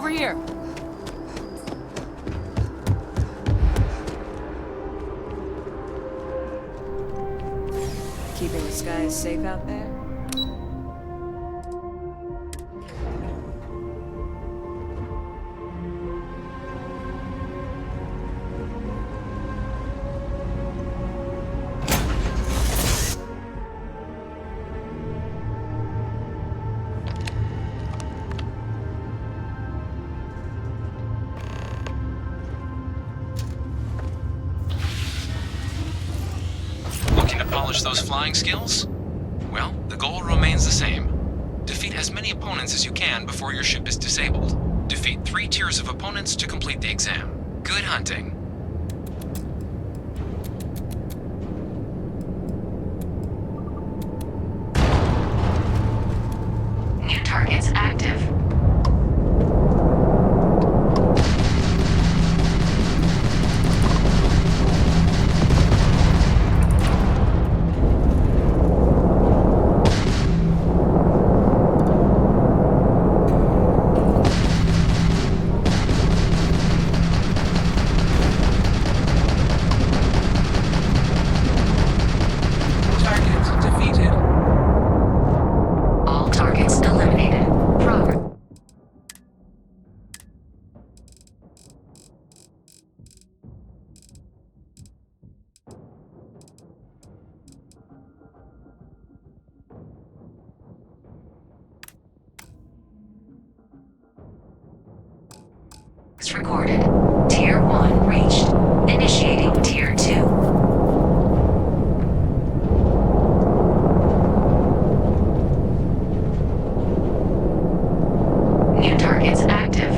over here. Keeping the skies safe out there? Looking to polish those flying skills? Well, the goal remains the same. Defeat as many opponents as you can before your ship is disabled. Defeat 3 tiers of opponents to complete the exam. Good hunting. New targets active. Target defeated. All targets eliminated. Progress. Recorded. Tier 1 reached. Initiating Tier 2. New targets active.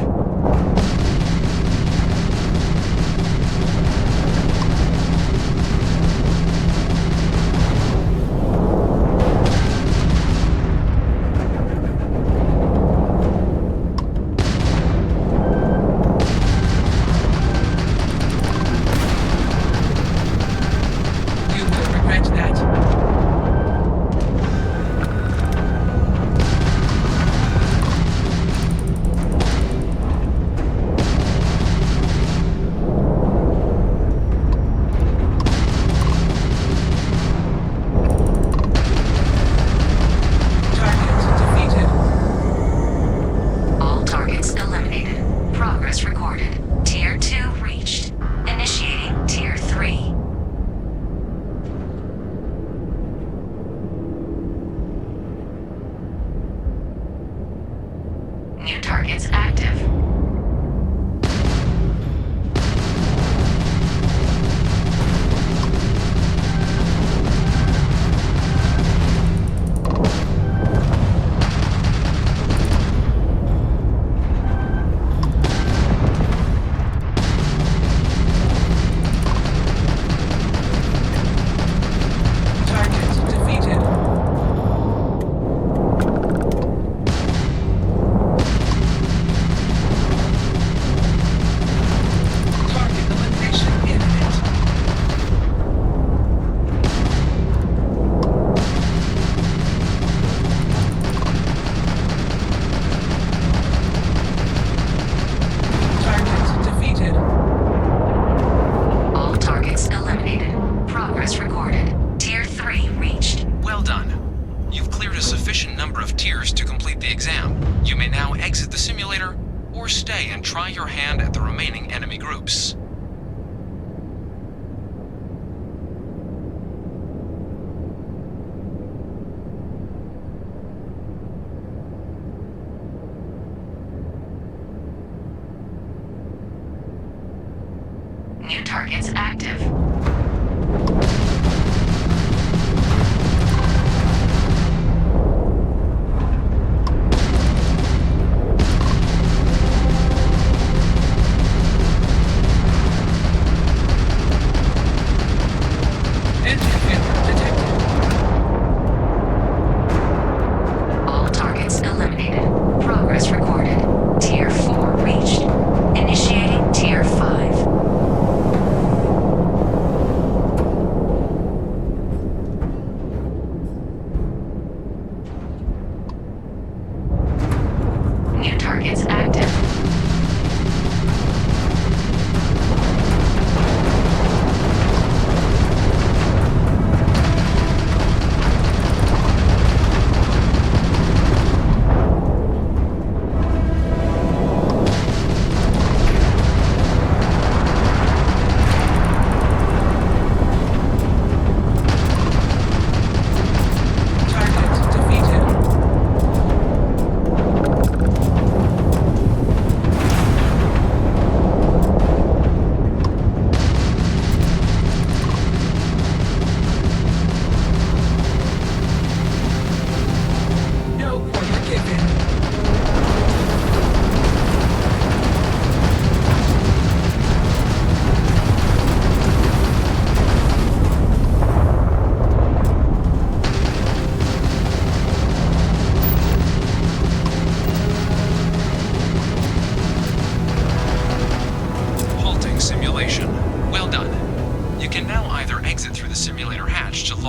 You will regret that. Target defeated. All targets eliminated. Progress recorded. Tier 2 reached. Initiating Tier 3. New targets active. Target defeated. Target elimination imminent. Target defeated. All targets eliminated. Progress recorded. Tier 3 reached. Well done. You've cleared a sufficient number of tiers to complete the exam. You may now exit the simulator, or stay and try your hand at the remaining enemy groups. New targets active.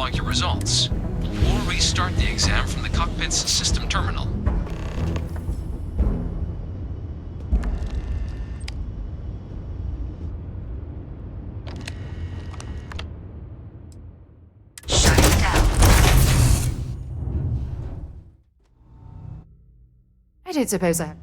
log your results, or restart the exam from the cockpit's system terminal. Shutting down. I don't suppose I have.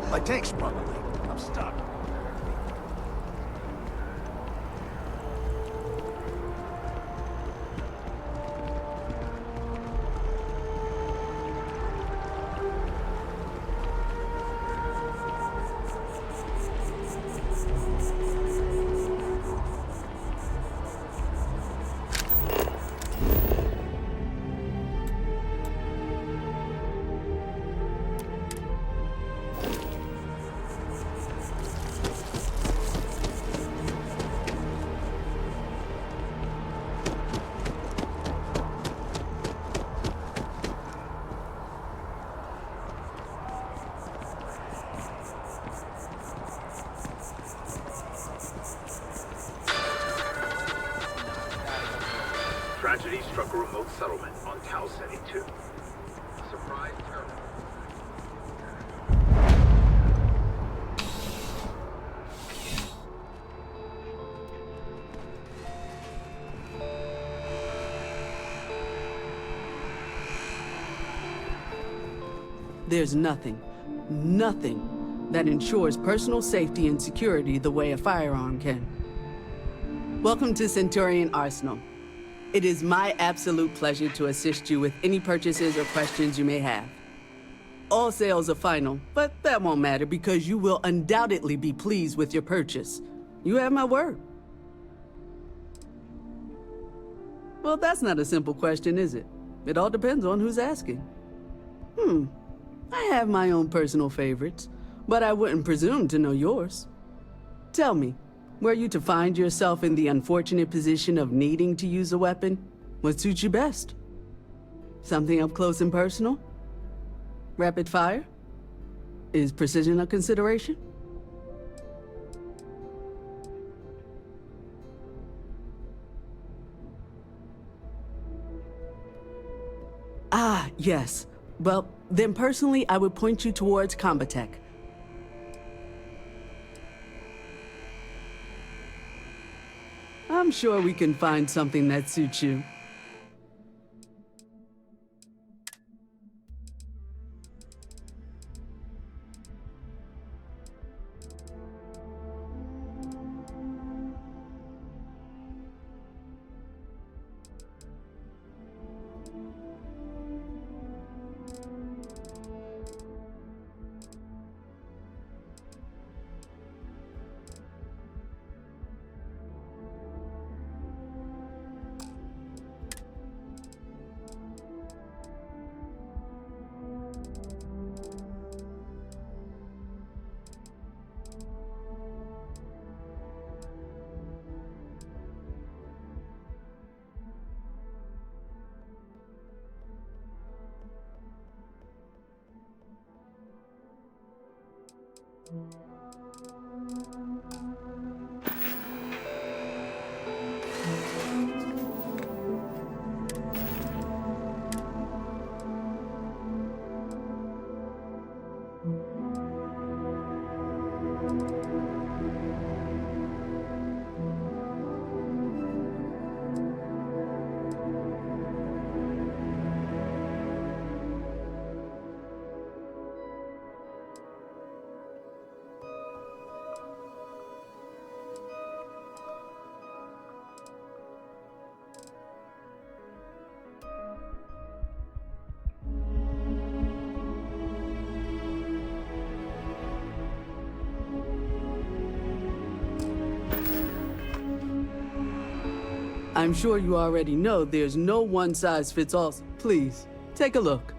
My tank's sprung a leak. I'm stuck. Tragedy struck a remote settlement on Tau Ceti 2. Surprise terror. There's nothing that ensures personal safety and security the way a firearm can. Welcome to Centurion Arsenal. It is my absolute pleasure to assist you with any purchases or questions you may have. All sales are final, but that won't matter because you will undoubtedly be pleased with your purchase. You have my word. Well, that's not a simple question, is it? It all depends on who's asking. I have my own personal favorites, but I wouldn't presume to know yours. Tell me, were you to find yourself in the unfortunate position of needing to use a weapon, what suits you best? Something up close and personal? Rapid fire? Is precision a consideration? Ah, yes. Well, then personally, I would point you towards Combatech. I'm sure we can find something that suits you. I'm sure you already know there's no one-size-fits-all. Please, take a look.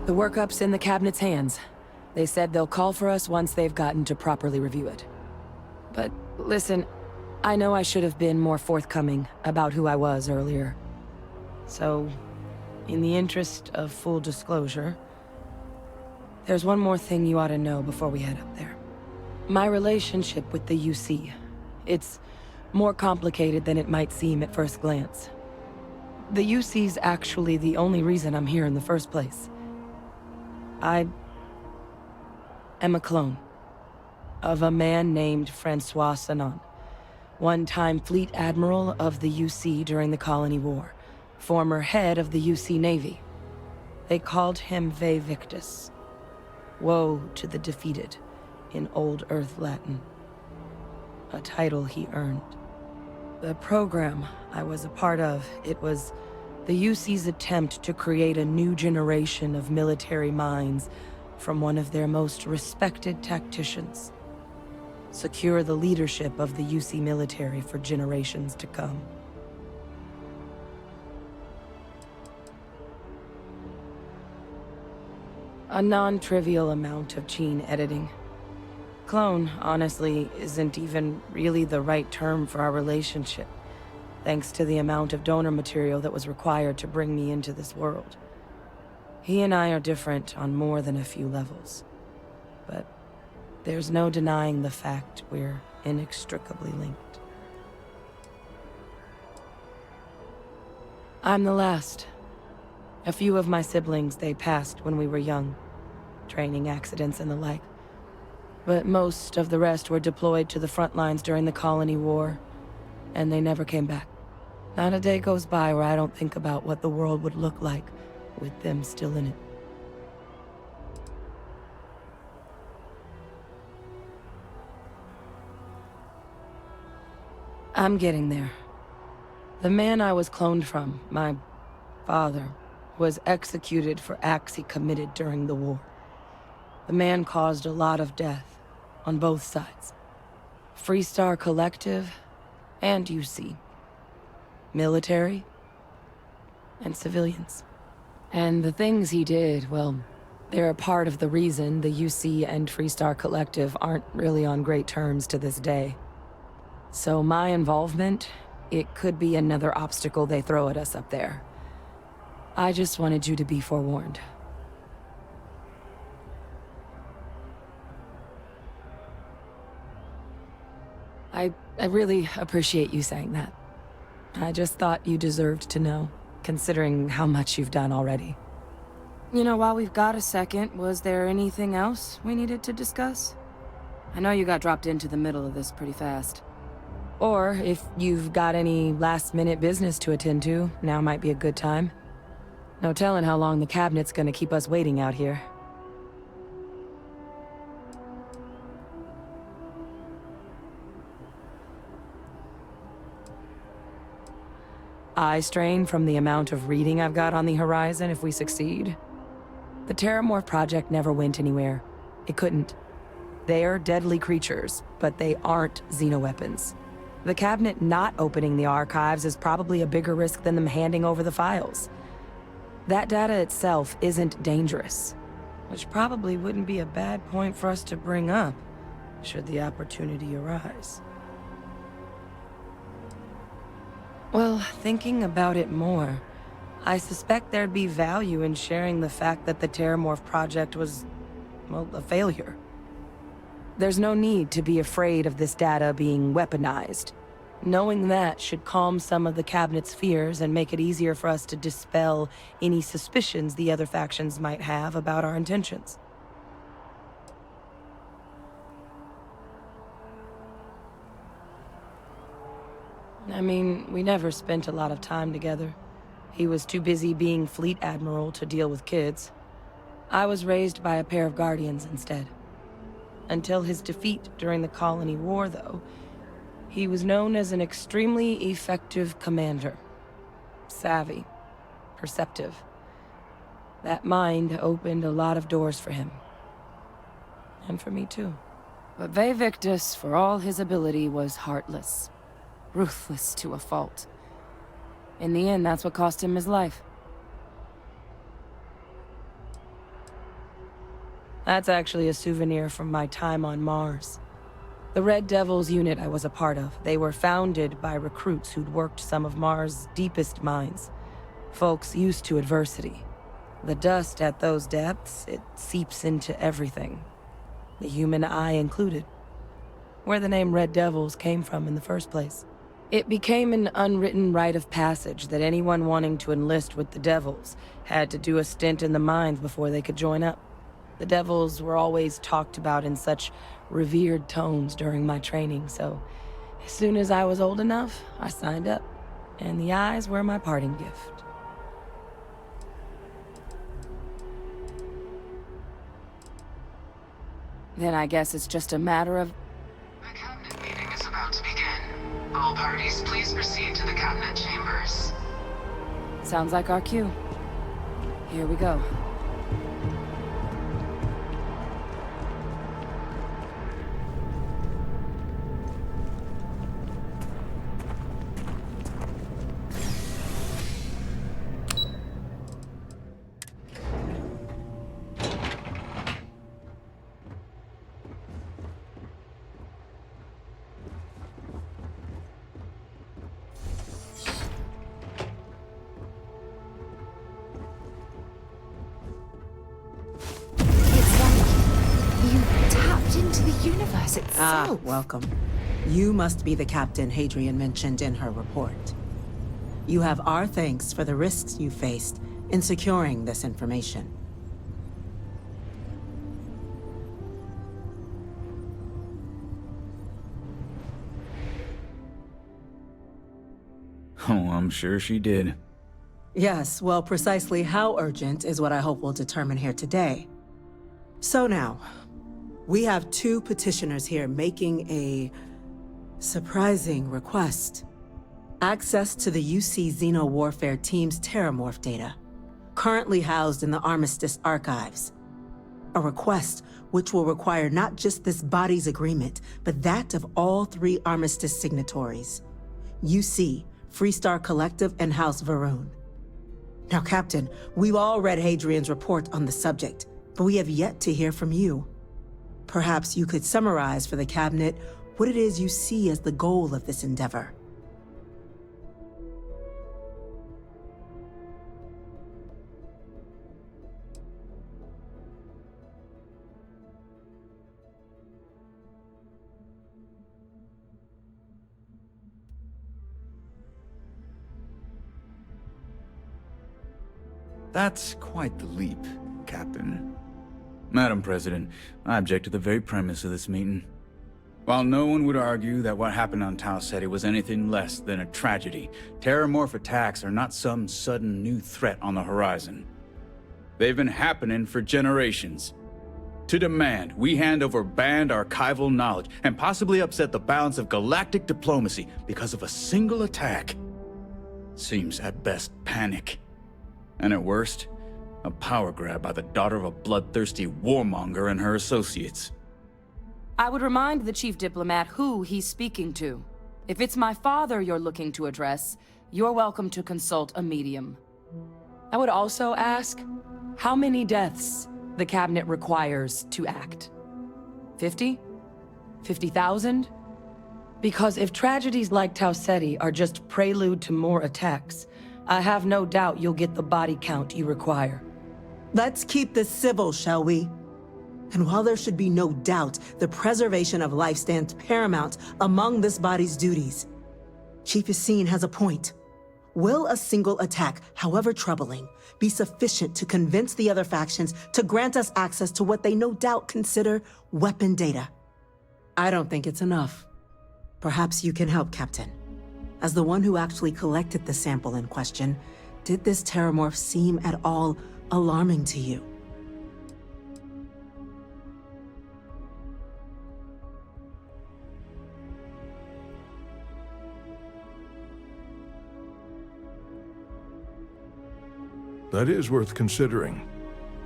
The workup's in the cabinet's hands. They said they'll call for us once they've gotten to properly review it. But listen, I know I should have been more forthcoming about who I was earlier. So, in the interest of full disclosure, there's one more thing you ought to know before we head up there. My relationship with the UC. It's more complicated than it might seem at first glance. The UC's actually the only reason I'm here in the first place. I am a clone. of a man named Francois Sanon, one-time fleet admiral of the UC during the Colony War, former head of the UC Navy. They called him Ve Victus. Woe to the defeated, in Old Earth Latin. A title he earned. The program I was a part of, it was the UC's attempt to create a new generation of military minds from one of their most respected tacticians. Secure the leadership of the UC military for generations to come. A non-trivial amount of gene editing. Clone, honestly, isn't even really the right term for our relationship, thanks to the amount of donor material that was required to bring me into this world. He and I are different on more than a few levels, but there's no denying the fact we're inextricably linked. I'm the last. A few of my siblings, they passed when we were young, training accidents and the like. But most of the rest were deployed to the front lines during the Colony War, and they never came back. Not a day goes by where I don't think about what the world would look like with them still in it. I'm getting there. The man I was cloned from, my father, was executed for acts he committed during the war. The man caused a lot of death, on both sides. Freestar Collective, and UC. Military, and civilians. And the things he did, well, they're a part of the reason the UC and Freestar Collective aren't really on great terms to this day. So my involvement, it could be another obstacle they throw at us up there. I just wanted you to be forewarned. I really appreciate you saying that. I just thought you deserved to know, considering how much you've done already. You know, while we've got a second, was there anything else we needed to discuss? I know you got dropped into the middle of this pretty fast. Or if you've got any last-minute business to attend to, now might be a good time. No telling how long the cabinet's gonna keep us waiting out here. Eye strain from the amount of reading I've got on the horizon if we succeed. The Terramorph project never went anywhere. It couldn't. They're deadly creatures, but they aren't xenoweapons. The cabinet not opening the archives is probably a bigger risk than them handing over the files. That data itself isn't dangerous, which probably wouldn't be a bad point for us to bring up, should the opportunity arise. Well, thinking about it more, I suspect there'd be value in sharing the fact that the Terramorph project was, well, a failure. There's no need to be afraid of this data being weaponized. Knowing that should calm some of the cabinet's fears and make it easier for us to dispel any suspicions the other factions might have about our intentions. I mean, we never spent a lot of time together. He was too busy being Fleet Admiral to deal with kids. I was raised by a pair of guardians instead. Until his defeat during the Colony War, though, he was known as an extremely effective commander. Savvy. Perceptive. That mind opened a lot of doors for him. And for me, too. But Ve Victus, for all his ability, was heartless. Ruthless to a fault. In the end, that's what cost him his life. That's actually a souvenir from my time on Mars. The Red Devils unit I was a part of, they were founded by recruits who'd worked some of Mars' deepest mines. Folks used to adversity. The dust at those depths, it seeps into everything. The human eye included. Where the name Red Devils came from in the first place. It became an unwritten rite of passage that anyone wanting to enlist with the Devils had to do a stint in the mines before they could join up. The devils were always talked about in such revered tones during my training, so as soon as I was old enough, I signed up. And the eyes were my parting gift. Then I guess it's just a matter of... The cabinet meeting is about to begin. All parties, please proceed to the cabinet chambers. Sounds like our cue. Here we go. It's like you tapped into the universe itself. Welcome. You must be the captain Hadrian mentioned in her report. You have our thanks for the risks you faced in securing this information. Oh, I'm sure she did. Yes, well, precisely how urgent is what I hope we'll determine here today. So now, we have two petitioners here making a surprising request. Access to the UC Xeno Warfare Team's Terramorph data, currently housed in the Armistice archives. A request which will require not just this body's agreement, but that of all three Armistice signatories. UC, Freestar Collective, and House Varun. Now, Captain, we've all read Hadrian's report on the subject, but we have yet to hear from you. Perhaps you could summarize for the Cabinet what it is you see as the goal of this endeavor. That's quite the leap, Captain. Madam President, I object to the very premise of this meeting. While no one would argue that what happened on Tau Ceti was anything less than a tragedy, Terramorph attacks are not some sudden new threat on the horizon. They've been happening for generations. To demand we hand over banned archival knowledge and possibly upset the balance of galactic diplomacy because of a single attack seems at best panic. And at worst, a power grab by the daughter of a bloodthirsty warmonger and her associates. I would remind the chief diplomat who he's speaking to. If it's my father you're looking to address, you're welcome to consult a medium. I would also ask how many deaths the cabinet requires to act. 50? 50,000? Because if tragedies like Tau Ceti are just prelude to more attacks, I have no doubt you'll get the body count you require. Let's keep this civil, shall we? And while there should be no doubt the preservation of life stands paramount among this body's duties, Chief Yassine has a point. Will a single attack, however troubling, be sufficient to convince the other factions to grant us access to what they no doubt consider weapon data? I don't think it's enough. Perhaps you can help, Captain. As the one who actually collected the sample in question, did this Terramorph seem at all alarming to you? That is worth considering.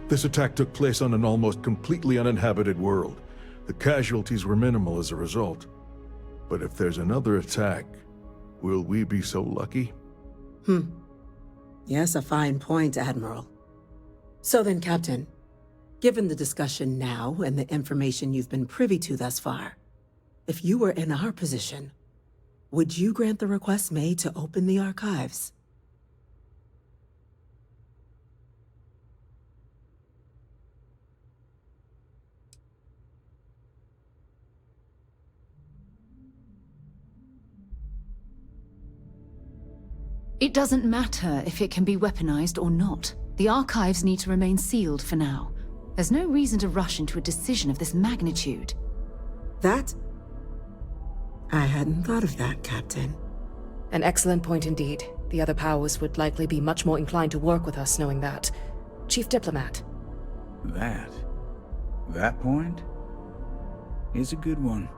This attack took place on an almost completely uninhabited world. The casualties were minimal as a result. But if there's another attack, will we be so lucky? Yes, a fine point, Admiral. So then, Captain, given the discussion now and the information you've been privy to thus far, if you were in our position, would you grant the request made to open the archives? It doesn't matter if it can be weaponized or not. The archives need to remain sealed for now. There's no reason to rush into a decision of this magnitude. That? I hadn't thought of that, Captain. An excellent point indeed. The other powers would likely be much more inclined to work with us knowing that. Chief Diplomat. That point? Is a good one.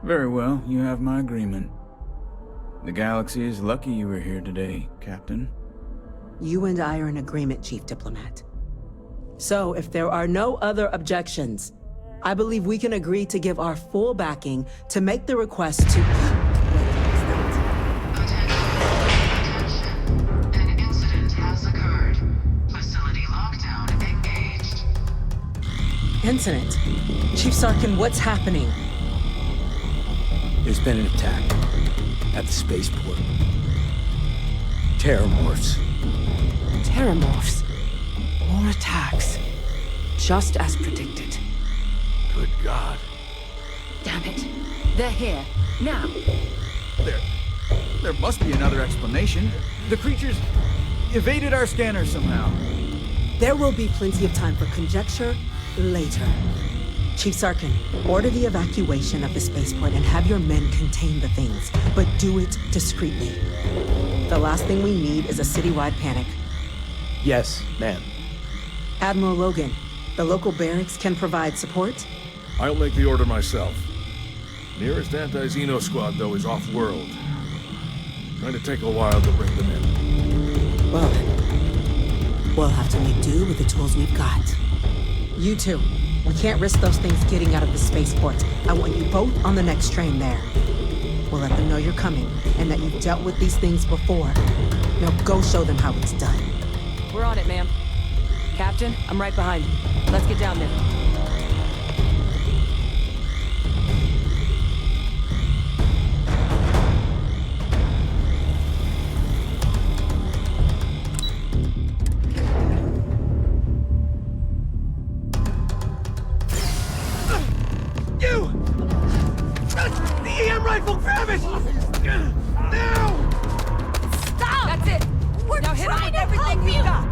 Very well, you have my agreement. The galaxy is lucky you were here today, Captain. You and I are in agreement, Chief Diplomat. So, if there are no other objections, I believe we can agree to give our full backing to make the request to... Attention. An incident has occurred. Facility lockdown engaged. Incident? Chief Sarkin, what's happening? There's been an attack at the spaceport. Terramorphs. Terramorphs. More attacks. Just as predicted. Good God. Damn it. They're here. Now. There must be another explanation. The creatures evaded our scanner somehow. There will be plenty of time for conjecture later. Chief Sarkin, order the evacuation of the spaceport and have your men contain the things, but do it discreetly. The last thing we need is a citywide panic. Yes, ma'am. Admiral Logan, the local barracks can provide support? I'll make the order myself. Nearest anti-Xeno squad, though, is off-world. Going to take a while to bring them in. Well then, we'll have to make do with the tools we've got. You two, we can't risk those things getting out of the spaceport. I want you both on the next train there. We'll let them know you're coming, and that you've dealt with these things before. Now go show them how it's done. We're on it, ma'am. Captain, I'm right behind you. Let's get down there. That's it! We're Now hit him trying with to everything help we've you! got!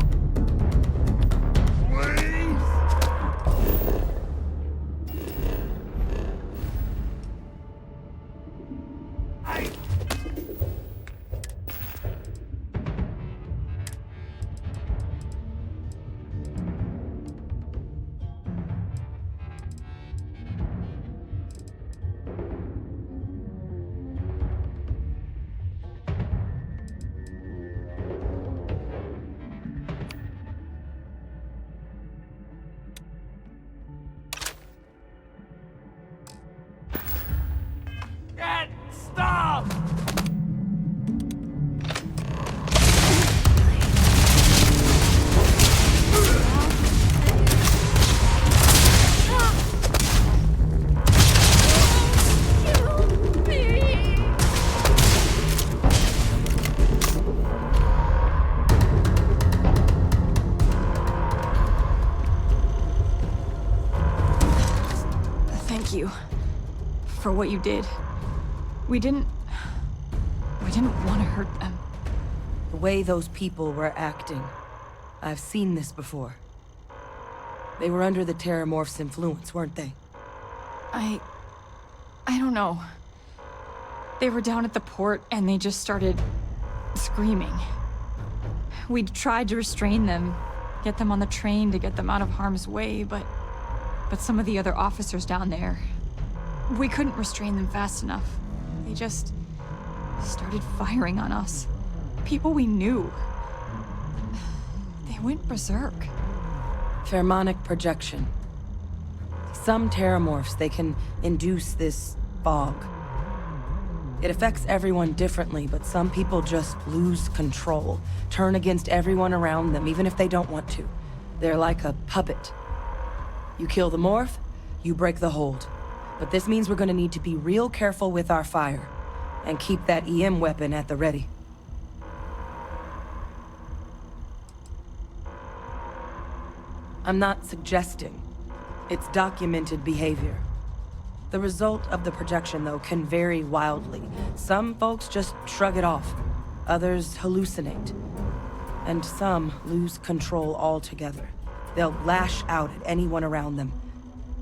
Thank you for what you did. We didn't want to hurt them. The way those people were acting. I've seen this before. They were under the Terramorph's influence, weren't they? I don't know. They were down at the port and they just started screaming. We tried to restrain them, get them on the train to get them out of harm's way, but some of the other officers down there, we couldn't restrain them fast enough. They just started firing on us. People we knew. They went berserk. Pheromonic projection. Some Terramorphs, they can induce this fog. It affects everyone differently, but some people just lose control, turn against everyone around them, even if they don't want to. They're like a puppet. You kill the morph, you break the hold. But this means we're gonna need to be real careful with our fire, and keep that EM weapon at the ready. I'm not suggesting. It's documented behavior. The result of the projection, though, can vary wildly. Some folks just shrug it off. Others hallucinate. And some lose control altogether. They'll lash out at anyone around them.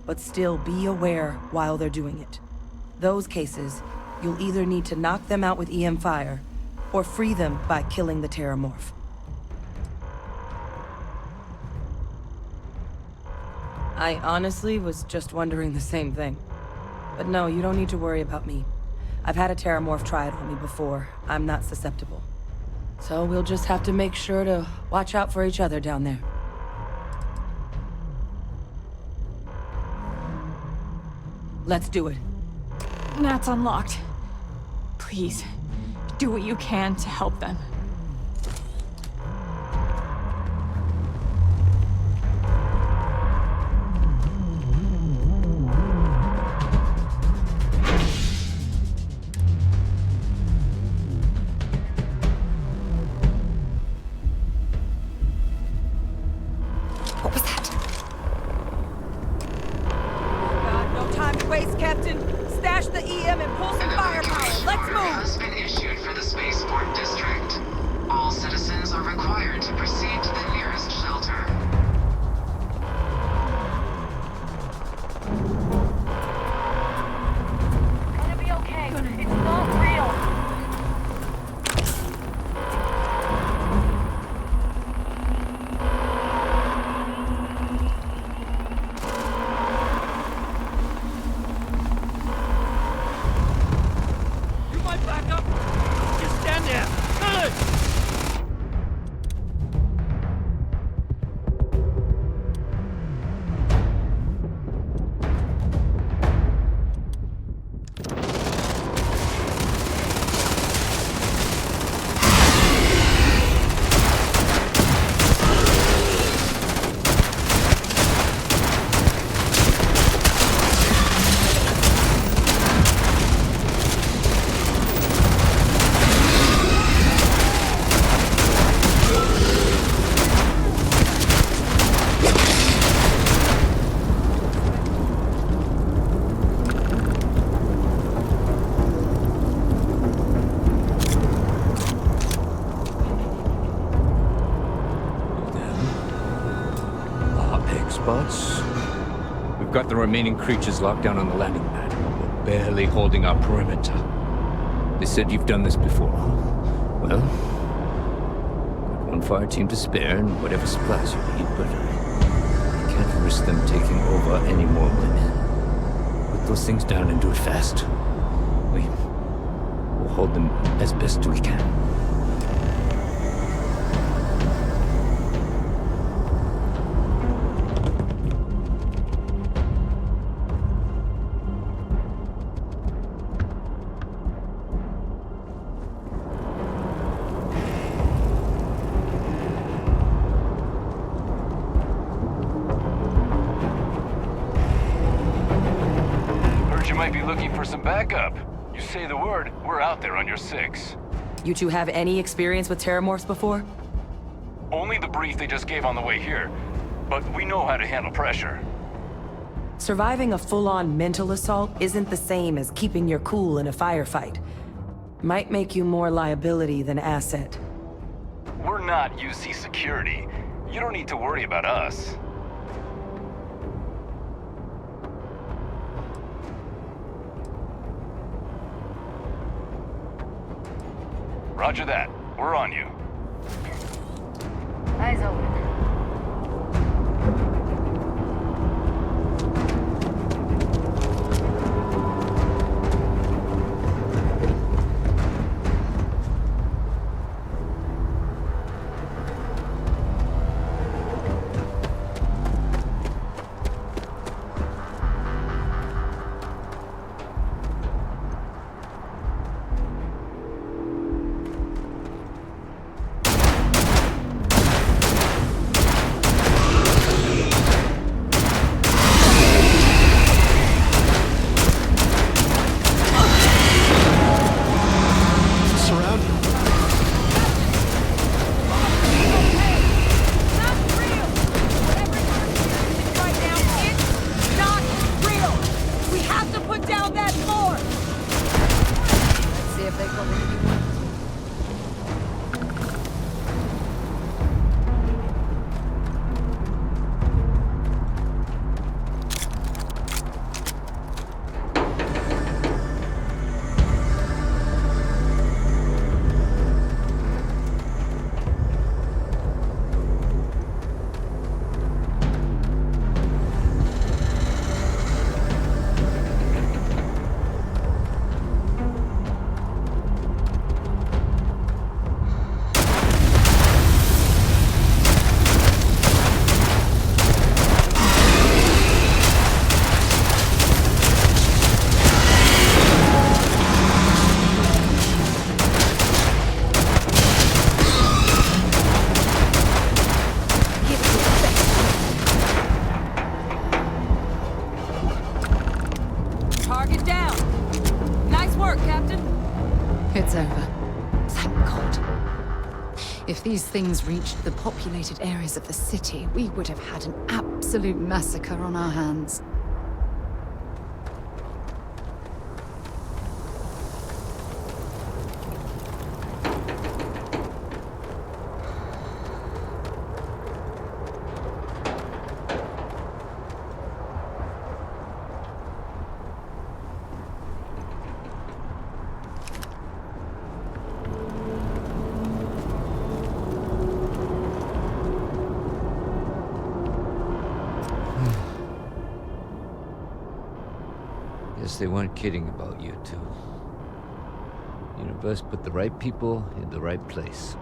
But still be aware while they're doing it. Those cases, you'll either need to knock them out with EM fire, or free them by killing the Terramorph. I honestly was just wondering the same thing. But no, you don't need to worry about me. I've had a Terramorph try it on me before. I'm not susceptible. So we'll just have to make sure to watch out for each other down there. Let's do it. That's unlocked. Please, do what you can to help them. What was that? God, no time to waste, Captain. Stash the EM and pull some firepower. Let's move! Has been issued for the spaceport district. All citizens are required to proceed to the nearest shelter. Gonna be okay. It's not real. You might back up. Just stand there. Good. Experts? We've got the remaining creatures locked down on the landing pad. We're barely holding our perimeter. They said you've done this before. Well, got one fire team to spare and whatever supplies you need, but I can't risk them taking over any more women. Put those things down and do it fast. We'll hold them as best we can. You might be looking for some backup. You say the word, we're out there on your 6. You two have any experience with Terramorphs before? Only the brief they just gave on the way here, but we know how to handle pressure. Surviving a full-on mental assault isn't the same as keeping your cool in a firefight. Might make you more liability than asset. We're not UC security. You don't need to worry about us. Roger that. We're on you. Eyes open. over. Thank God. If these things reached the populated areas of the city, we would have had an absolute massacre on our hands. Guess they weren't kidding about you two. Universe put the right people in the right place.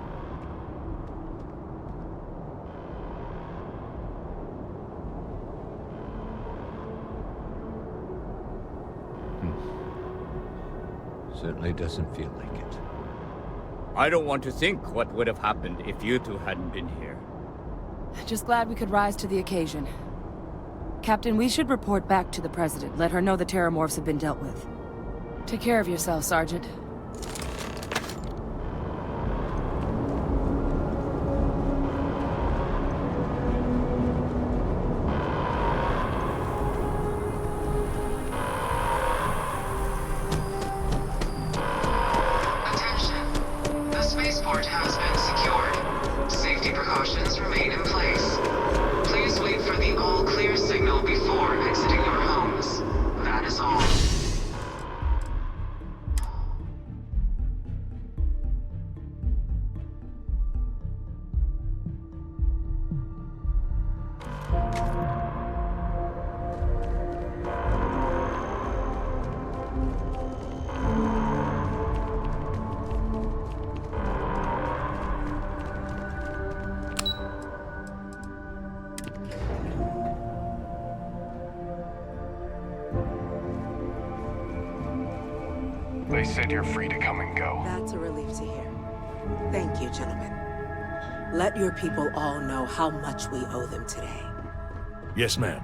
Certainly doesn't feel like it. I don't want to think what would have happened if you two hadn't been here. Just glad we could rise to the occasion. Captain, we should report back to the President. Let her know the Terramorphs have been dealt with. Take care of yourself, Sergeant. Attention. The spaceport has been secured. Safety precautions remain in place. Please wait for the all-clear signal before exiting your homes. That is all. They said you're free to come and go. That's a relief to hear. Thank you, gentlemen. Let your people all know how much we owe them today. Yes, ma'am.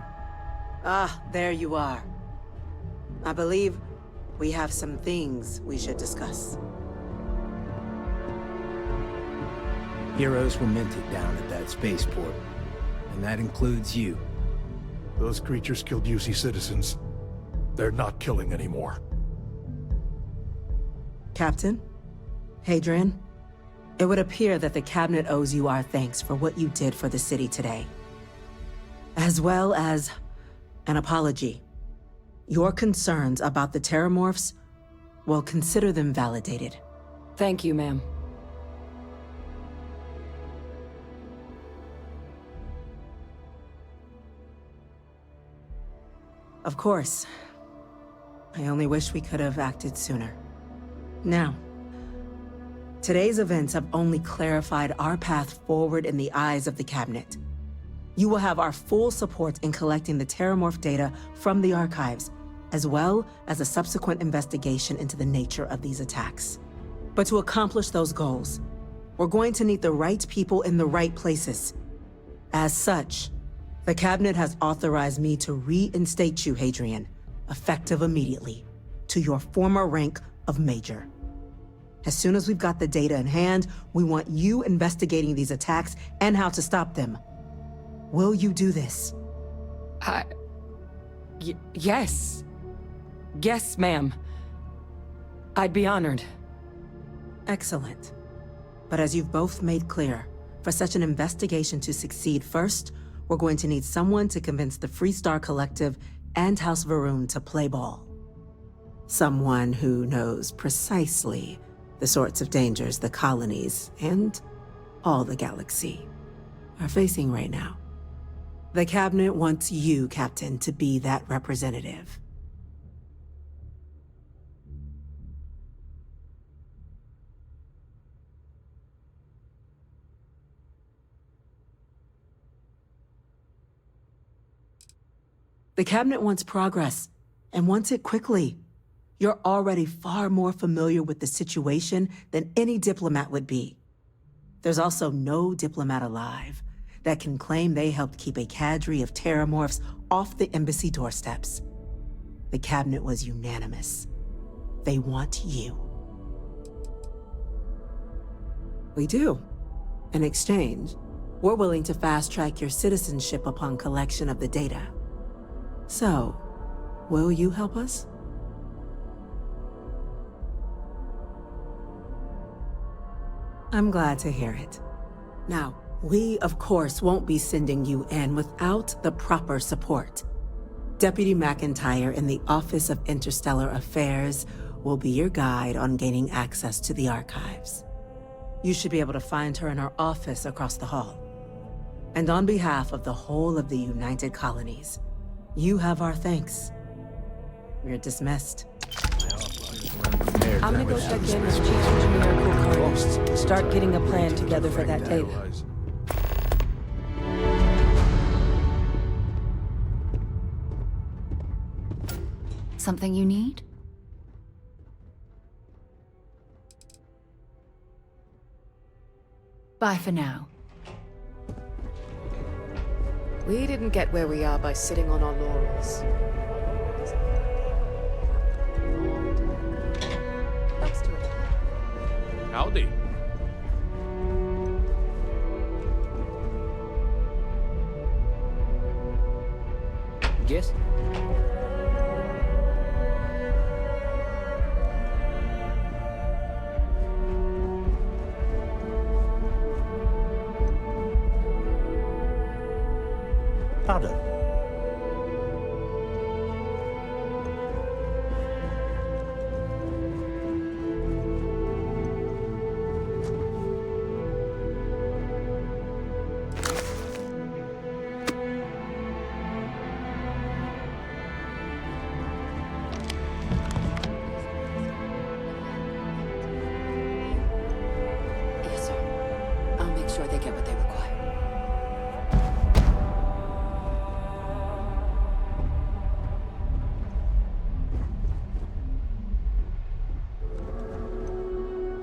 Ah, there you are. I believe we have some things we should discuss. Heroes were minted down at that spaceport, and that includes you. Those creatures killed UC citizens. They're not killing anymore. Captain, Hadrian, it would appear that the Cabinet owes you our thanks for what you did for the city today. As well as an apology. Your concerns about the Terramorphs, well, consider them validated. Thank you, ma'am. Of course. I only wish we could have acted sooner. Now, today's events have only clarified our path forward in the eyes of the Cabinet. You will have our full support in collecting the Terramorph data from the archives, as well as a subsequent investigation into the nature of these attacks. But to accomplish those goals, we're going to need the right people in the right places. As such, the Cabinet has authorized me to reinstate you, Hadrian, effective immediately, to your former rank of Major. As soon as we've got the data in hand, we want you investigating these attacks and how to stop them. Will you do this? Yes. Yes, ma'am. I'd be honored. Excellent. But as you've both made clear, for such an investigation to succeed first, we're going to need someone to convince the Freestar Collective and House Varun to play ball. Someone who knows precisely the sorts of dangers the colonies and all the galaxy are facing right now. The Cabinet wants you, Captain, to be that representative. The Cabinet wants progress, and wants it quickly. You're already far more familiar with the situation than any diplomat would be. There's also no diplomat alive that can claim they helped keep a cadre of Terramorphs off the embassy doorsteps. The Cabinet was unanimous. They want you. We do. In exchange, we're willing to fast-track your citizenship upon collection of the data. So, will you help us? I'm glad to hear it. Now, we, of course, won't be sending you in without the proper support. Deputy McIntyre in the Office of Interstellar Affairs will be your guide on gaining access to the archives. You should be able to find her in her office across the hall. And on behalf of the whole of the United Colonies, you have our thanks. We're dismissed. I'm gonna go check in with Chief Engineer Kulkarnis. Start getting a plan together for that data. Something you need? Bye for now. We didn't get where we are by sitting on our laurels. Howdy. Yes? Pardon? Yes, sir. I'll make sure they get what they require.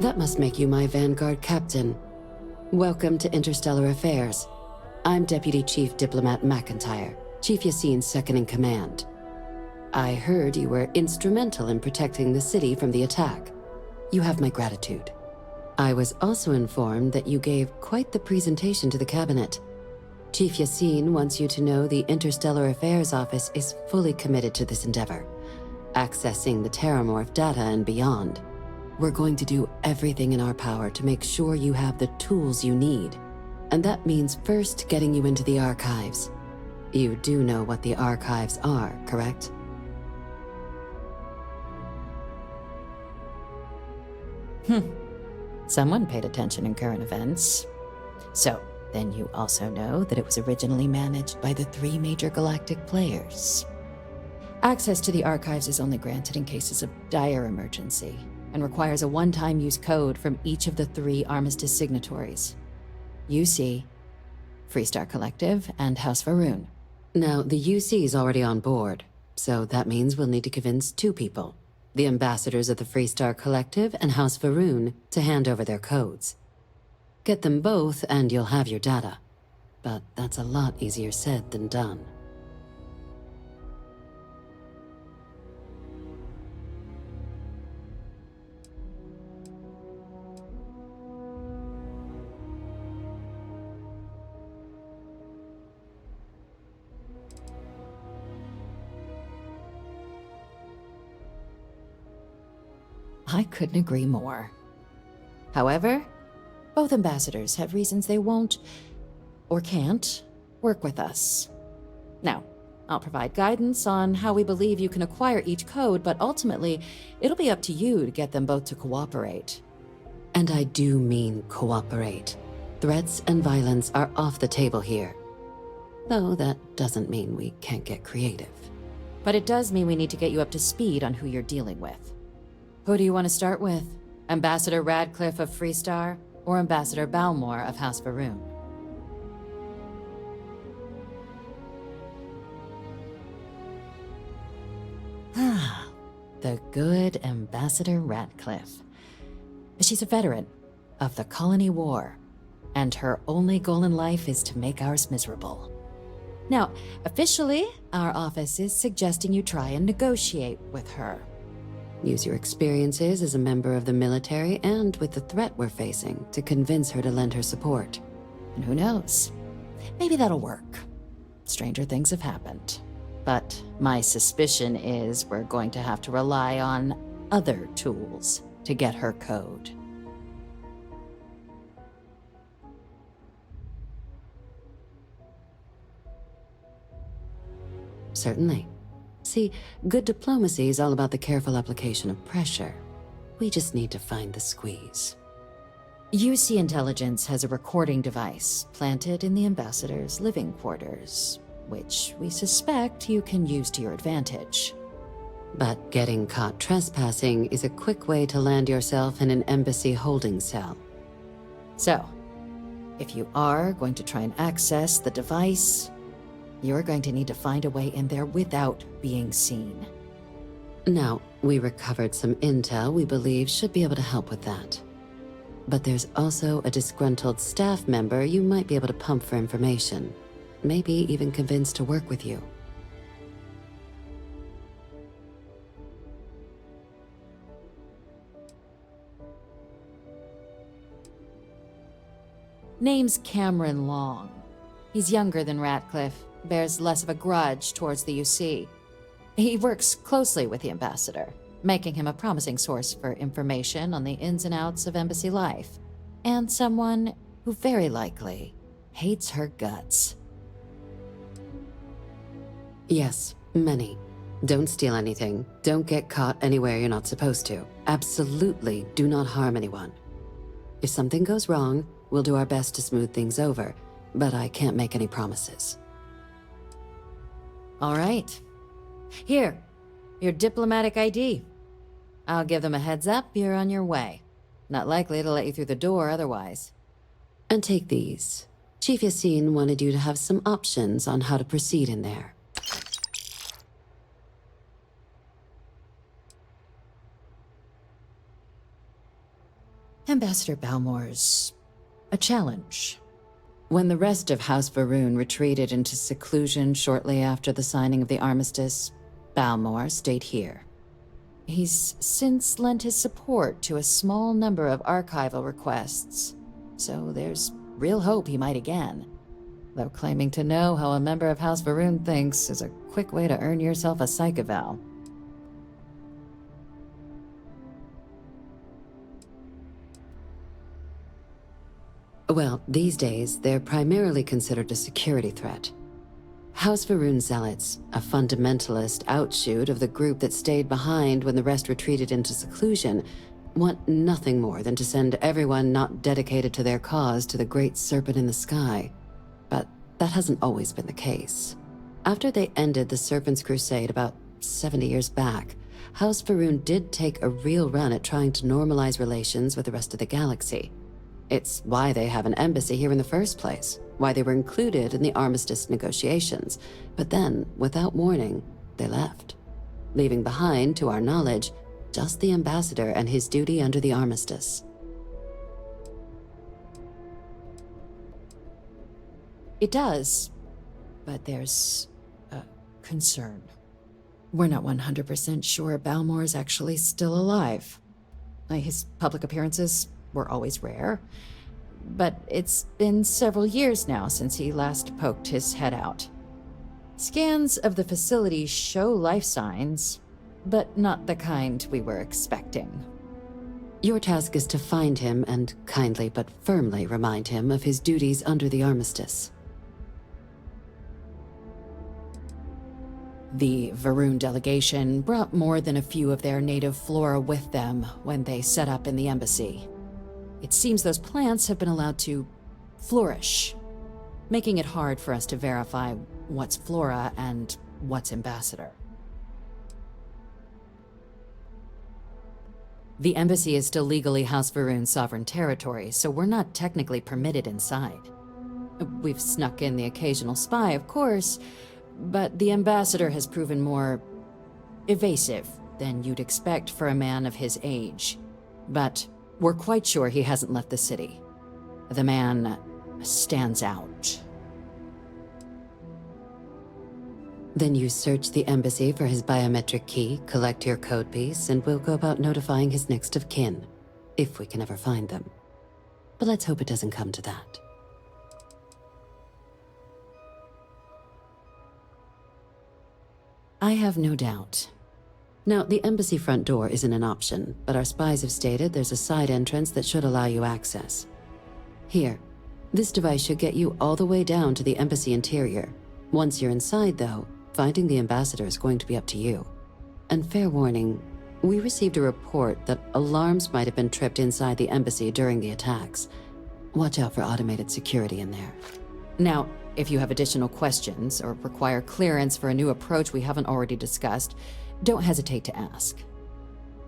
That must make you my Vanguard captain. Welcome to Interstellar Affairs. I'm Deputy Chief Diplomat McIntyre, Chief Yassine's second-in-command. I heard you were instrumental in protecting the city from the attack. You have my gratitude. I was also informed that you gave quite the presentation to the cabinet. Chief Yassine wants you to know the Interstellar Affairs Office is fully committed to this endeavor, accessing the Terramorph data and beyond. We're going to do everything in our power to make sure you have the tools you need. And that means first getting you into the archives. You do know what the archives are, correct? Someone paid attention in current events. So, then you also know that it was originally managed by the 3 major galactic players. Access to the archives is only granted in cases of dire emergency, and requires a one-time use code from each of the 3 Armistice signatories. UC, Freestar Collective, and House Varun. Now, the UC's already on board, so that means we'll need to convince 2 people. The ambassadors of the Freestar Collective and House Varun to hand over their codes. Get them both and you'll have your data. But that's a lot easier said than done. I couldn't agree more. However, both ambassadors have reasons they won't, or can't, work with us. Now, I'll provide guidance on how we believe you can acquire each code, but ultimately, it'll be up to you to get them both to cooperate. And I do mean cooperate. Threats and violence are off the table here. Though that doesn't mean we can't get creative. But it does mean we need to get you up to speed on who you're dealing with. Who do you want to start with? Ambassador Radcliffe of Freestar, or Ambassador Balmore of House Varun? Ah, the good Ambassador Radcliffe. She's a veteran of the Colony War, and her only goal in life is to make ours miserable. Now, officially, our office is suggesting you try and negotiate with her. Use your experiences as a member of the military and with the threat we're facing to convince her to lend her support. And who knows? Maybe that'll work. Stranger things have happened. But my suspicion is we're going to have to rely on other tools to get her code. Certainly. See, good diplomacy is all about the careful application of pressure. We just need to find the squeeze. UC Intelligence has a recording device planted in the ambassador's living quarters, which we suspect you can use to your advantage. But getting caught trespassing is a quick way to land yourself in an embassy holding cell. So, if you are going to try and access the device, you're going to need to find a way in there without being seen. Now, we recovered some intel we believe should be able to help with that. But there's also a disgruntled staff member you might be able to pump for information. Maybe even convince to work with you. Name's Cameron Long. He's younger than Ratcliffe, bears less of a grudge towards the UC. He works closely with the ambassador, making him a promising source for information on the ins and outs of embassy life, and someone who very likely hates her guts. Yes, many. Don't steal anything. Don't get caught anywhere you're not supposed to. Absolutely do not harm anyone. If something goes wrong, we'll do our best to smooth things over, but I can't make any promises. All right. Here, your diplomatic ID. I'll give them a heads up you're on your way. Not likely to let you through the door otherwise. And take these. Chief Yassine wanted you to have some options on how to proceed in there. Ambassador Balmore's a challenge. When the rest of House Varun retreated into seclusion shortly after the signing of the armistice, Balmore stayed here. He's since lent his support to a small number of archival requests, so there's real hope he might again. Though claiming to know how a member of House Varun thinks is a quick way to earn yourself a psych eval. Well, these days, they're primarily considered a security threat. House Varun Zealots, a fundamentalist outshoot of the group that stayed behind when the rest retreated into seclusion, want nothing more than to send everyone not dedicated to their cause to the great serpent in the sky. But that hasn't always been the case. After they ended the Serpent's Crusade about 70 years back, House Varun did take a real run at trying to normalize relations with the rest of the galaxy. It's why they have an embassy here in the first place, why they were included in the armistice negotiations. But then, without warning, they left, leaving behind, to our knowledge, just the ambassador and his duty under the armistice. It does, but there's a concern. We're not 100% sure Balmore's actually still alive. His public appearances were always rare, but it's been several years now since he last poked his head out. Scans of the facility show life signs, but not the kind we were expecting. Your task is to find him and kindly but firmly remind him of his duties under the armistice. The Varun delegation brought more than a few of their native flora with them when they set up in the embassy. It seems those plants have been allowed to flourish, making it hard for us to verify what's flora and what's ambassador. The embassy is still legally House Varun's sovereign territory, so we're not technically permitted inside. We've snuck in the occasional spy, of course, but the ambassador has proven more evasive than you'd expect for a man of his age. But we're quite sure he hasn't left the city. The man stands out. Then you search the embassy for his biometric key, collect your code piece, and we'll go about notifying his next of kin, if we can ever find them. But let's hope it doesn't come to that. I have no doubt. Now, the embassy front door isn't an option, but our spies have stated there's a side entrance that should allow you access. Here, this device should get you all the way down to the embassy interior. Once you're inside, though, finding the ambassador is going to be up to you. And fair warning, we received a report that alarms might have been tripped inside the embassy during the attacks. Watch out for automated security in there. Now, if you have additional questions or require clearance for a new approach we haven't already discussed, don't hesitate to ask.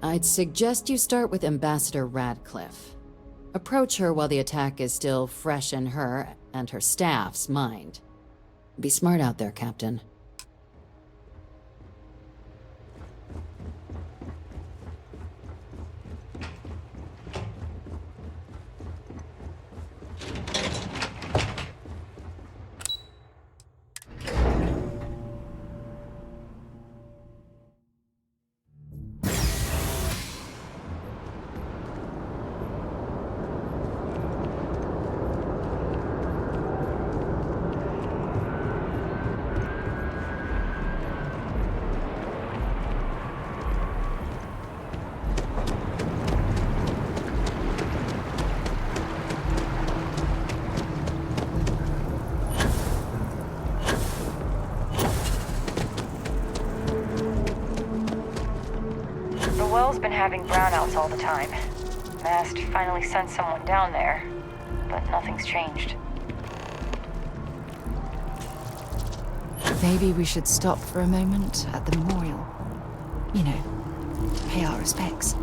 I'd suggest you start with Ambassador Radcliffe. Approach her while the attack is still fresh in her and her staff's mind. Be smart out there, Captain. The well's been having brownouts all the time. Mast finally sent someone down there, but nothing's changed. Maybe we should stop for a moment at the memorial. You know, pay our respects.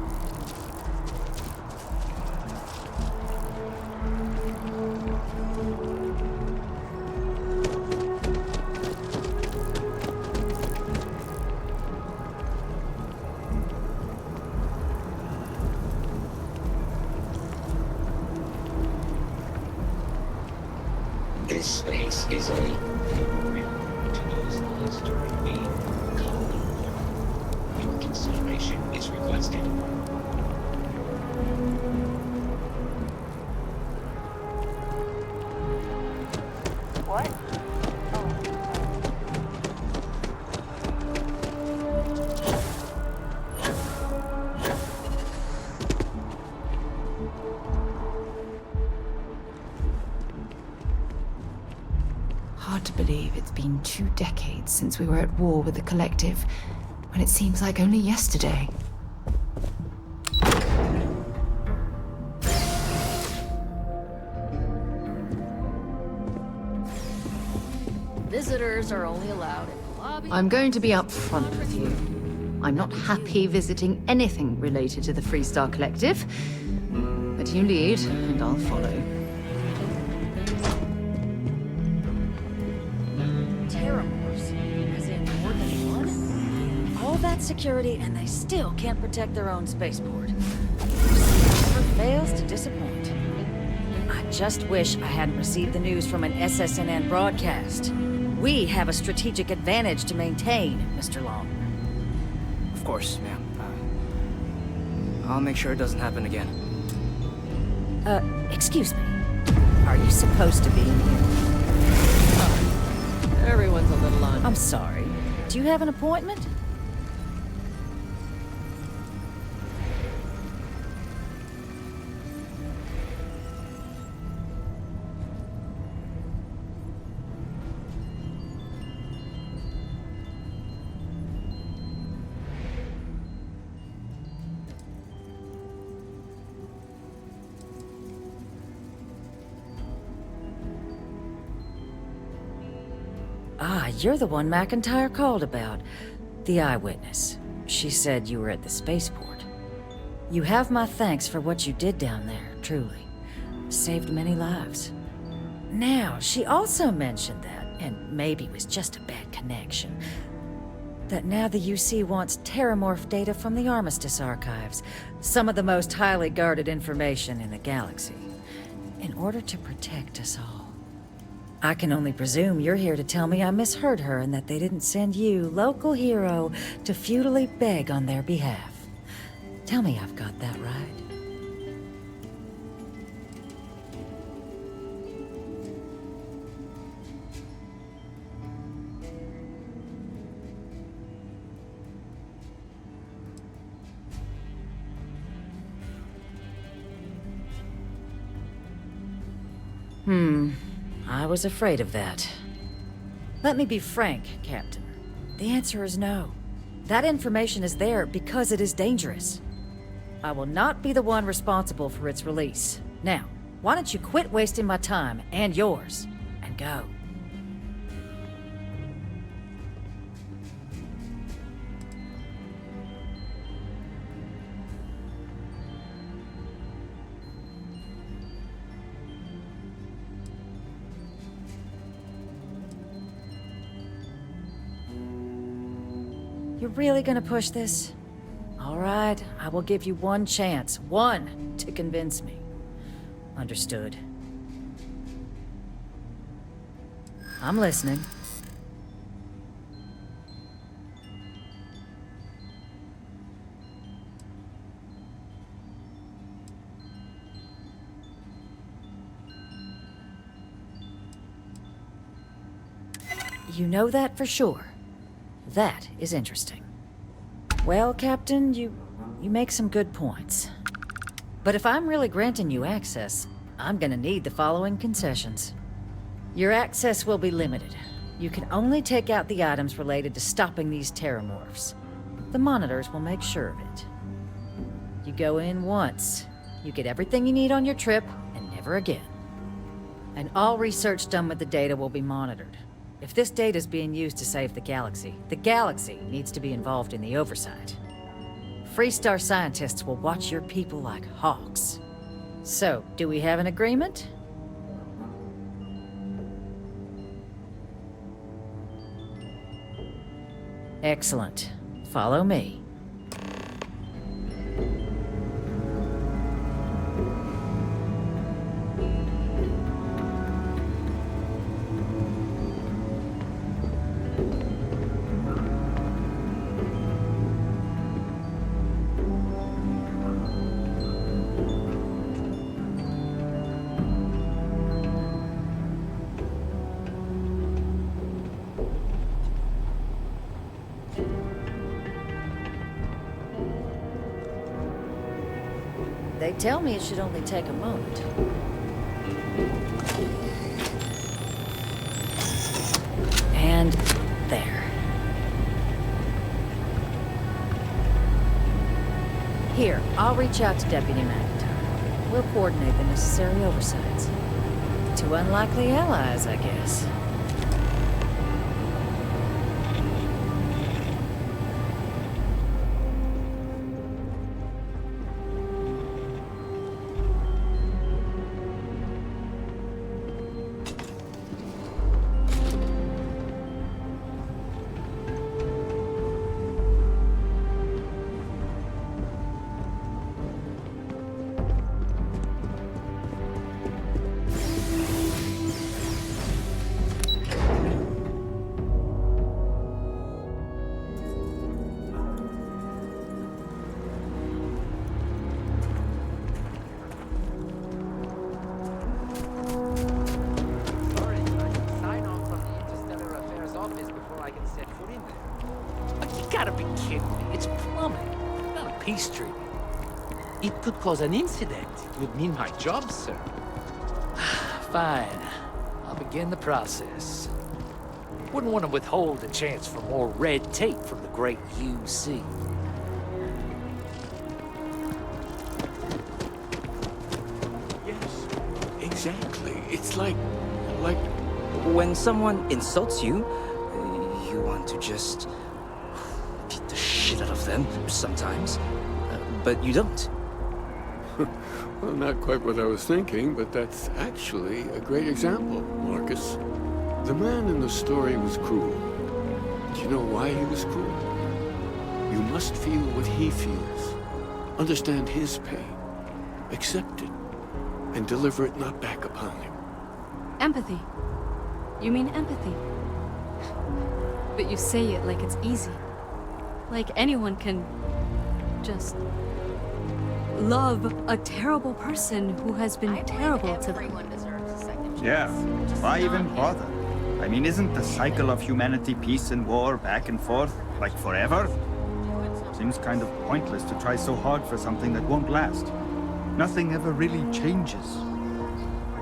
This space is a memorial to those lost during the colony war. Your consideration is requested. What? Hard to believe it's been 2 decades since we were at war with the Collective, when it seems like only yesterday. Visitors are only allowed in the lobby. I'm going to be upfront with you. I'm not happy visiting anything related to the Freestar Collective, but you lead, and I'll follow. Terramorphs, as in more than one? All that security and they still can't protect their own spaceport. Never fails to disappoint. I just wish I hadn't received the news from an SSNN broadcast. We have a strategic advantage to maintain, Mr. Long. Of course, ma'am. I'll make sure it doesn't happen again. Excuse me. Are you supposed to be in here? Everyone's a little on. I'm sorry. Do you have an appointment? Ah, you're the one McIntyre called about. The eyewitness. She said you were at the spaceport. You have my thanks for what you did down there, truly. Saved many lives. Now, she also mentioned that, and maybe it was just a bad connection, that now the UC wants terramorph data from the Armistice archives, some of the most highly guarded information in the galaxy, in order to protect us all. I can only presume you're here to tell me I misheard her and that they didn't send you, local hero, to futilely beg on their behalf. Tell me I've got that right. I was afraid of that. Let me be frank, Captain. The answer is no. That information is there because it is dangerous. I will not be the one responsible for its release. Now, why don't you quit wasting my time and yours, and go? You're really gonna push this? All right, I will give you one chance. One to convince me. Understood. I'm listening. You know that for sure? That is interesting. Well, Captain, you make some good points. But if I'm really granting you access, I'm gonna need the following concessions. Your access will be limited. You can only take out the items related to stopping these terramorphs. The monitors will make sure of it. You go in once. You get everything you need on your trip, and never again. And all research done with the data will be monitored. If this data is being used to save the galaxy needs to be involved in the oversight. Freestar scientists will watch your people like hawks. So, do we have an agreement? Excellent. Follow me. They tell me it should only take a moment. And there. Here, I'll reach out to Deputy McIntyre. We'll coordinate the necessary oversights. Two unlikely allies, I guess. Peace treaty. It could cause an incident. It would mean my job, sir. Fine. I'll begin the process. Wouldn't want to withhold a chance for more red tape from the great UC. Yes, exactly. It's like... When someone insults you, you want to just... beat the shit out of them, sometimes. But you don't. Well, not quite what I was thinking, but that's actually a great example, Marcus. The man in the story was cruel. Do you know why he was cruel? You must feel what he feels. Understand his pain. Accept it. And deliver it not back upon him. Empathy. You mean empathy? But you say it like it's easy. Like anyone can just love a terrible person who has been terrible to them. Yeah, why even bother? I mean, isn't the cycle of humanity peace and war back and forth, like forever? Seems kind of pointless to try so hard for something that won't last. Nothing ever really changes.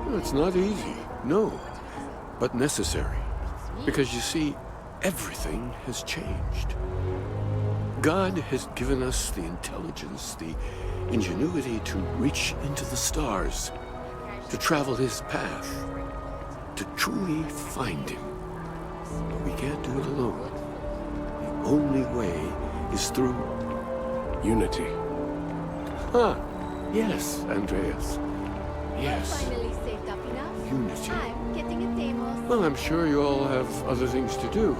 Well, it's not easy, no, but necessary. Because you see, everything has changed. God has given us the intelligence, the ingenuity to reach into the stars, to travel his path, to truly find him. But we can't do it alone. The only way is through unity. Huh. Yes, Andreas. Yes. Finally saved up enough. Unity. I'm getting a table. Well, I'm sure you all have other things to do.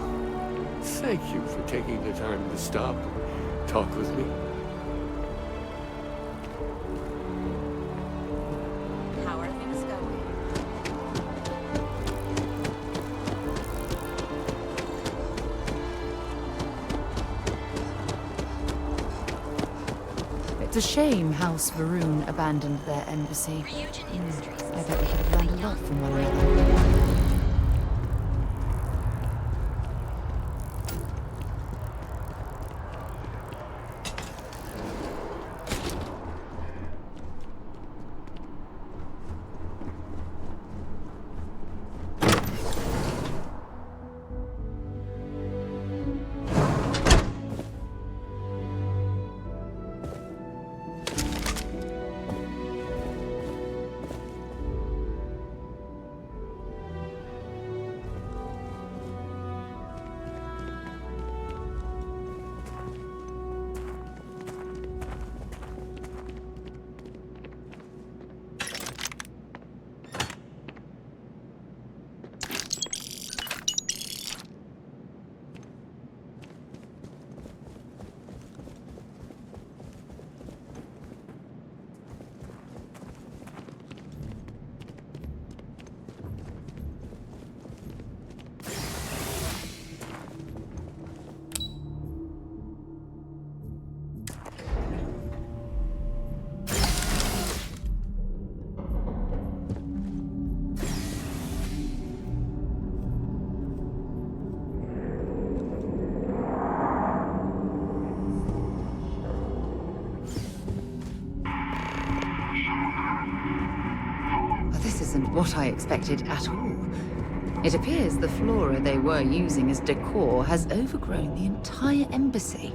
Thank you for taking the time to stop and talk with me. How are things going? It's a shame House Varun abandoned their embassy. I bet we could have learned a lot from one another. Isn't what I expected at all. It appears the flora they were using as decor has overgrown the entire embassy.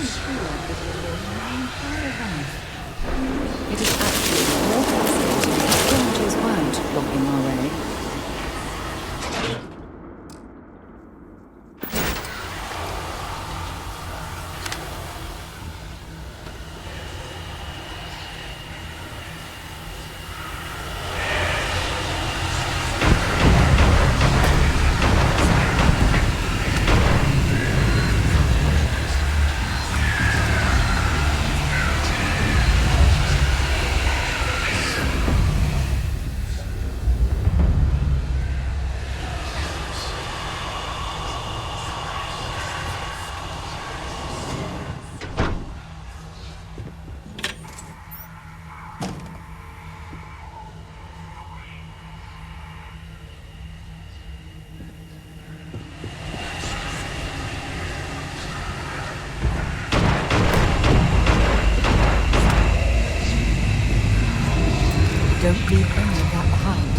Sheila video my entire life. It is actually more fascinating that strangers weren't blocking our way. Don't leave any of that behind.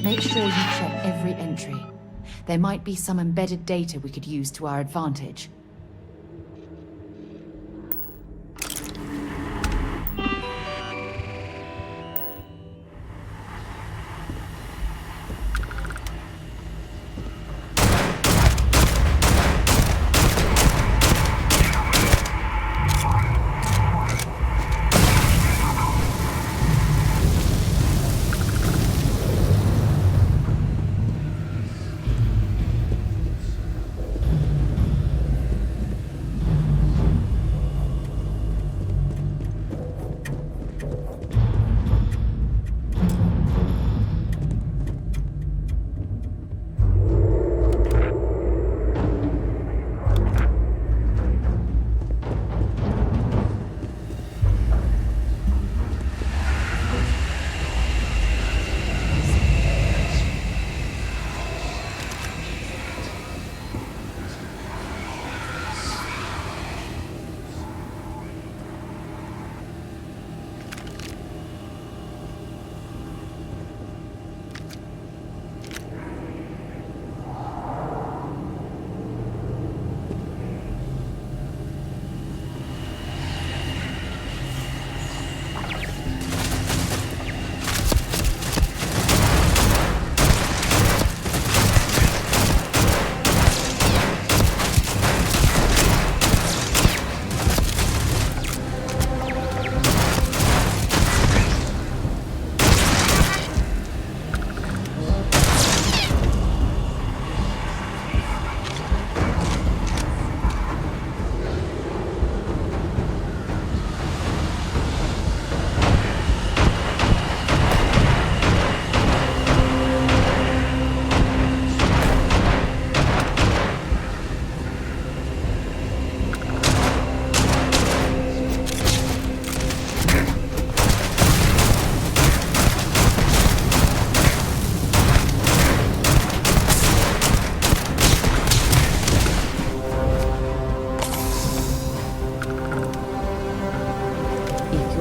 Make sure you check every entry. There might be some embedded data we could use to our advantage.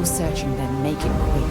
Searching, then make it quick.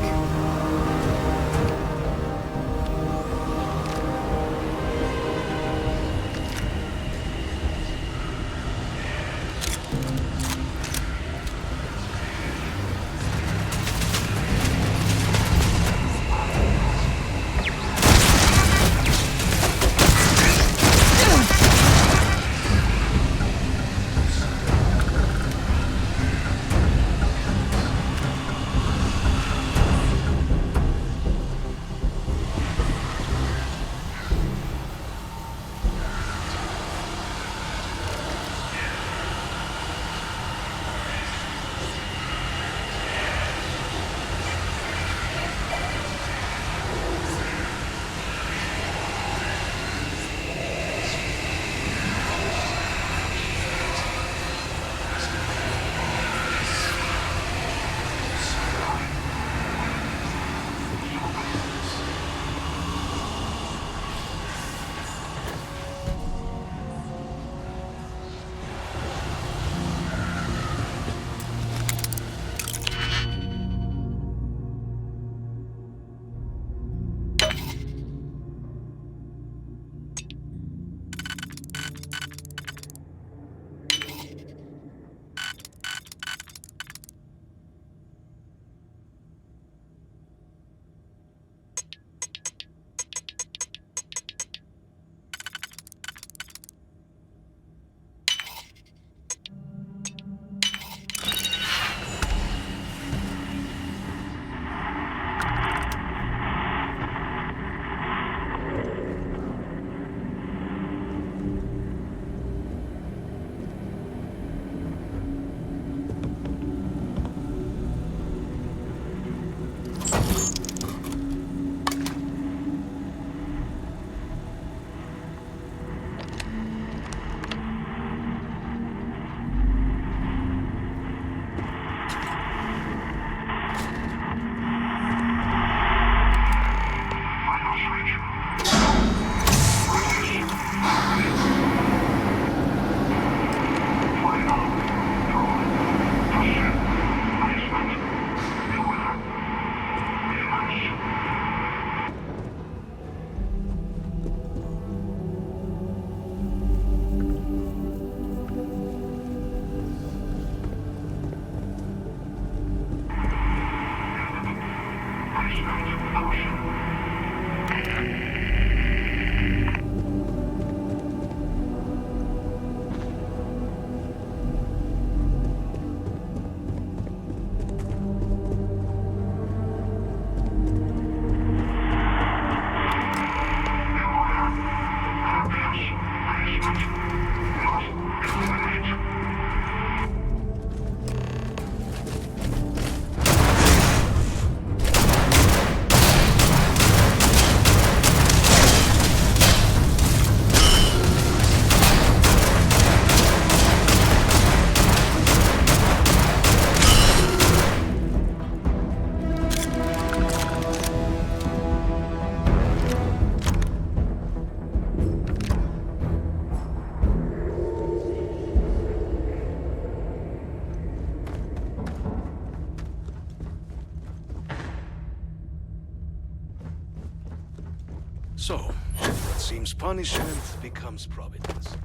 So, what seems punishment becomes providence.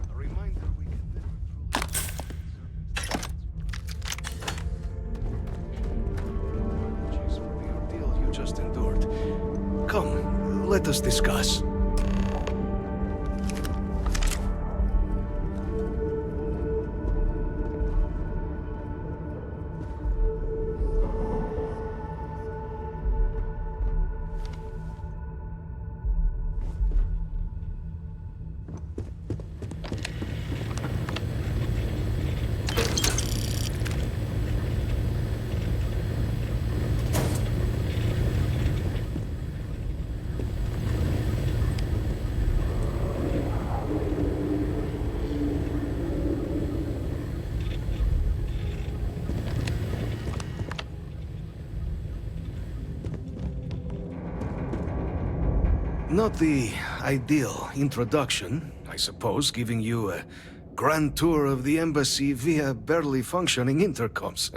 A reminder we can never truly... Apologies for the ordeal you just endured. Come, let us discuss. Not the ideal introduction, I suppose, giving you a grand tour of the embassy via barely functioning intercoms.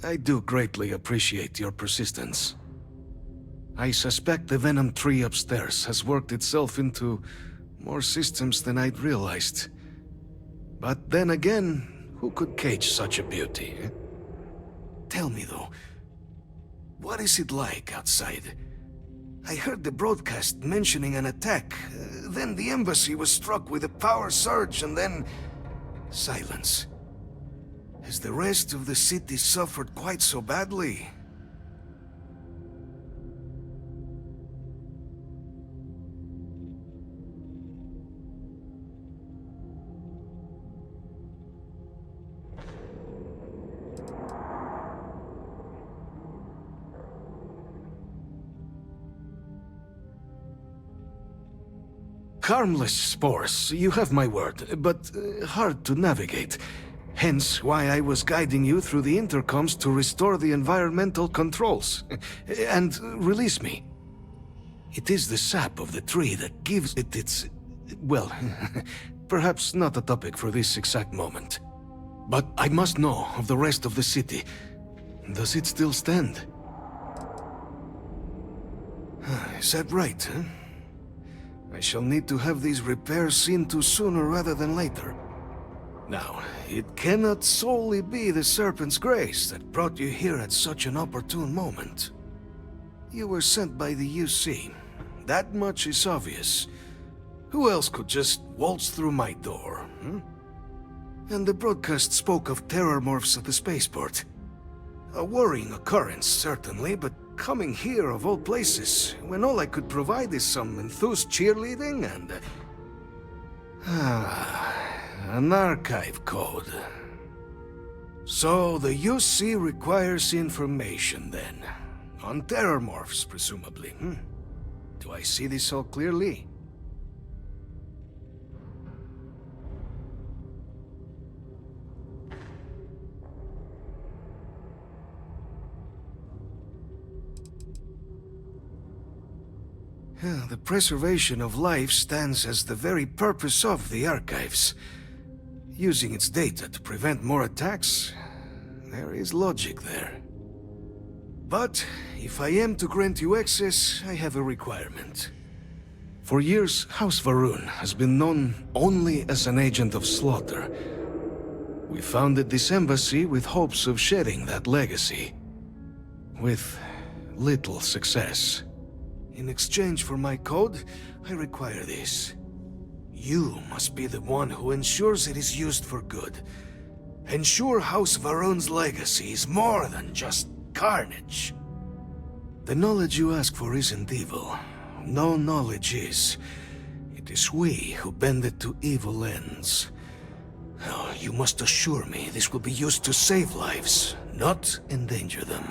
I do greatly appreciate your persistence. I suspect the Venom tree upstairs has worked itself into more systems than I'd realized. But then again, who could cage such a beauty? Tell me though, what is it like outside? I heard the broadcast mentioning an attack. Then the embassy was struck with a power surge and then... silence. Has the rest of the city suffered quite so badly? Harmless spores, you have my word, but hard to navigate. Hence why I was guiding you through the intercoms to restore the environmental controls. And release me. It is the sap of the tree that gives it its... well, perhaps not a topic for this exact moment. But I must know of the rest of the city. Does it still stand? Is that right, huh? I shall need to have these repairs seen to sooner rather than later. Now, it cannot solely be the Serpent's grace that brought you here at such an opportune moment. You were sent by the UC. That much is obvious. Who else could just waltz through my door, hmm? And the broadcast spoke of terror morphs at the spaceport. A worrying occurrence, certainly, but coming here of all places, when all I could provide is some enthused cheerleading and... an archive code. So the UC requires information then. On terror morphs, presumably, hmm? Do I see this all clearly? The preservation of life stands as the very purpose of the archives. Using its data to prevent more attacks, there is logic there. But if I am to grant you access, I have a requirement. For years, House Varun has been known only as an agent of slaughter. We founded this embassy with hopes of shedding that legacy. With little success. In exchange for my code, I require this. You must be the one who ensures it is used for good. Ensure House Varun's legacy is more than just carnage. The knowledge you ask for isn't evil. No knowledge is. It is we who bend it to evil ends. Oh, you must assure me this will be used to save lives, not endanger them.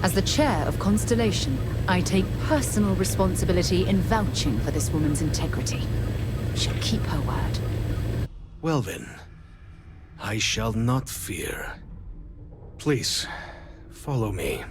As the chair of Constellation, I take personal responsibility in vouching for this woman's integrity. She'll keep her word. Well then, I shall not fear. Please, follow me.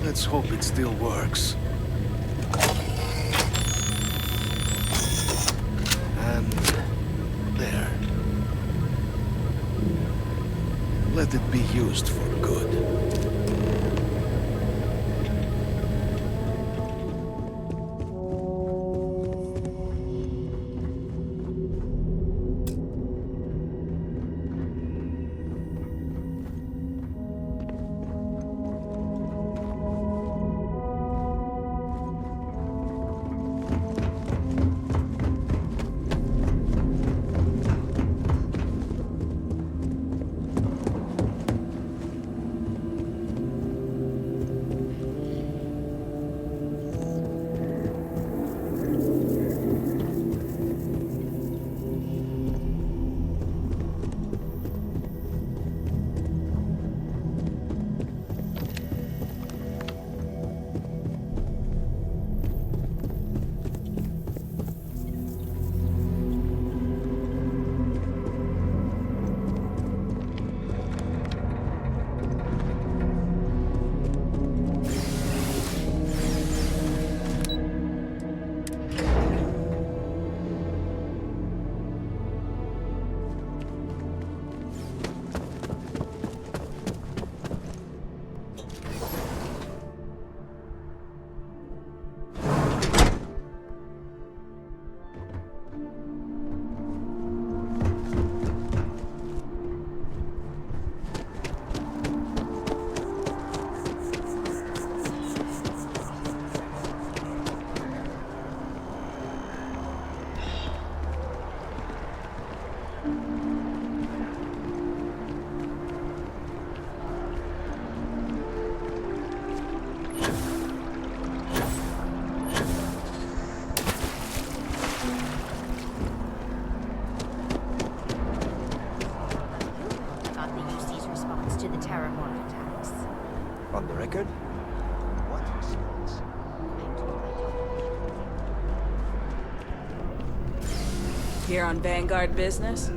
Let's hope it still works. And there. Let it be used for good. On the record? What response? Here on Vanguard business?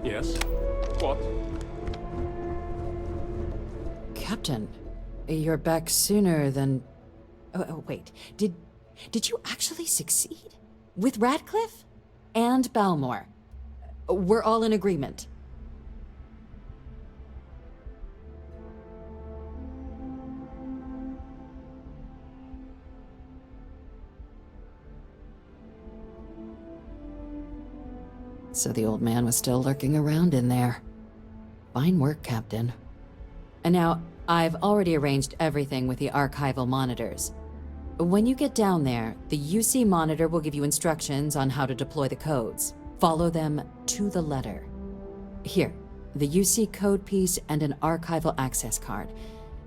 Yes? What? Captain, you're back sooner than... Oh, wait. Did you actually succeed? With Radcliffe? And Balmore? We're all in agreement. So the old man was still lurking around in there. Fine work, Captain. And now, I've already arranged everything with the archival monitors. When you get down there, the UC monitor will give you instructions on how to deploy the codes. Follow them to the letter. Here, the UC code piece and an archival access card.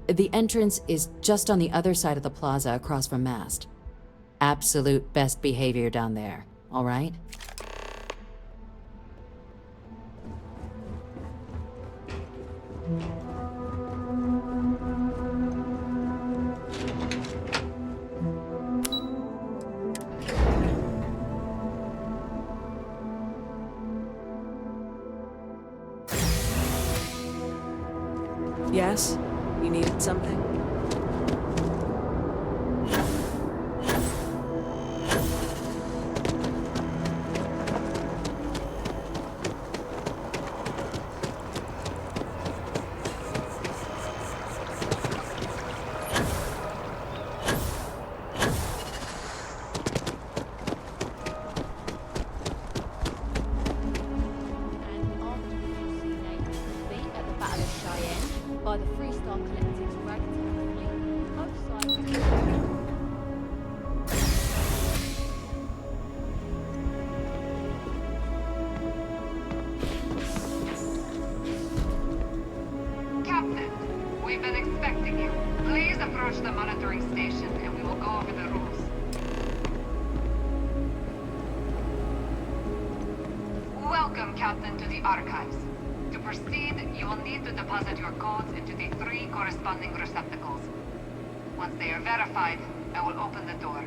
The entrance is just on the other side of the plaza across from Mast. Absolute best behavior down there, all right? Yes? You needed something? By the Freestar Collective's ragtag fleet, both sides. Captain, we've been expecting you. Please approach the monitoring station and we will go over the rules. Welcome, Captain, to the Archives. To proceed, you will need to deposit your codes into the 3 corresponding receptacles. Once they are verified, I will open the door.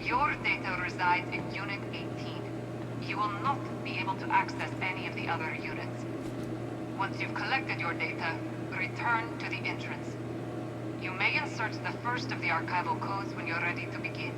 Your data resides in Unit 18. You will not be able to access any of the other units. Once you've collected your data, return to the entrance. You may insert the first of the archival codes when you're ready to begin.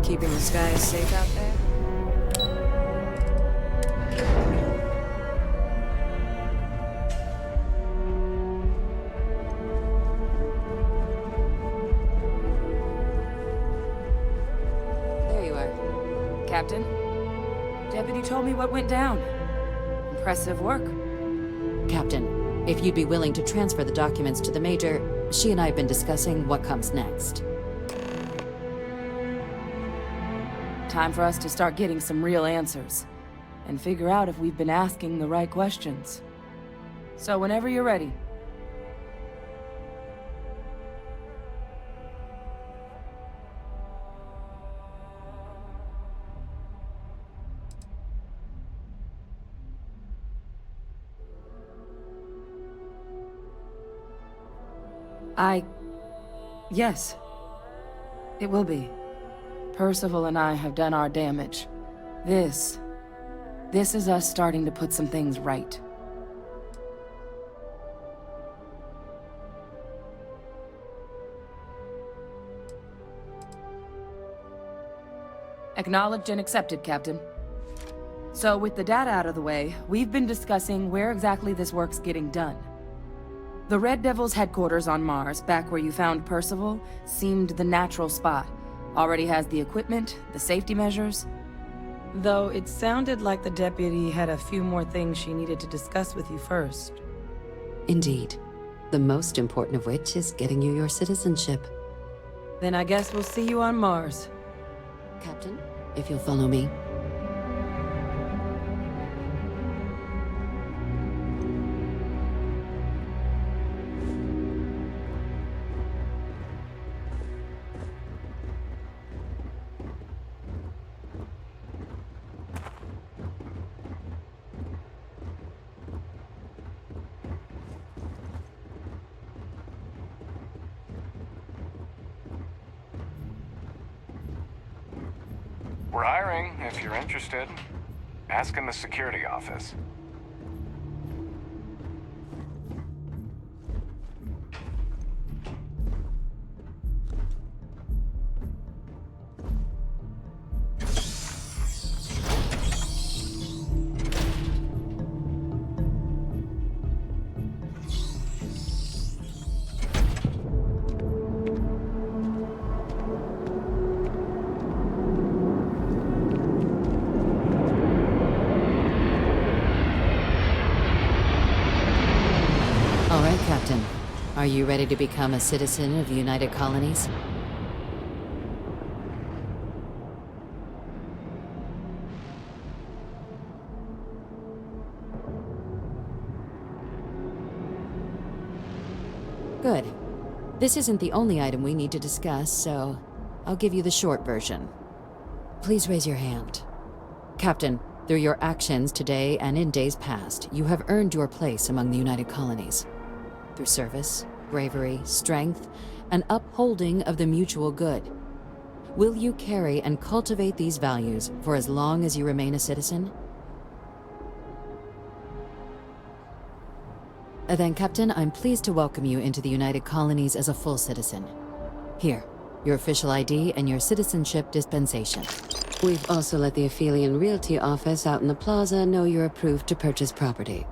Keeping the skies safe out there? There you are. Captain? Deputy told me what went down. Impressive work. Captain, if you'd be willing to transfer the documents to the Major, she and I have been discussing what comes next. Time for us to start getting some real answers. And figure out if we've been asking the right questions. So whenever you're ready. Yes. It will be. Percival and I have done our damage. This is us starting to put some things right. Acknowledged and accepted, Captain. So with the data out of the way, we've been discussing where exactly this work's getting done. The Red Devil's headquarters on Mars, back where you found Percival, seemed the natural spot. Already has the equipment, the safety measures. Though it sounded like the deputy had a few more things she needed to discuss with you first. Indeed. The most important of which is getting you your citizenship. Then I guess we'll see you on Mars. Captain, if you'll follow me. We're hiring, if you're interested. Ask in the security office. All right, Captain. Are you ready to become a citizen of the United Colonies? Good. This isn't the only item we need to discuss, so I'll give you the short version. Please raise your hand. Captain, through your actions today and in days past, you have earned your place among the United Colonies. Through service, bravery, strength, and upholding of the mutual good. Will you carry and cultivate these values for as long as you remain a citizen? Then, Captain, I'm pleased to welcome you into the United Colonies as a full citizen. Here, your official ID and your citizenship dispensation. We've also let the Aphelion Realty office out in the plaza know you're approved to purchase property.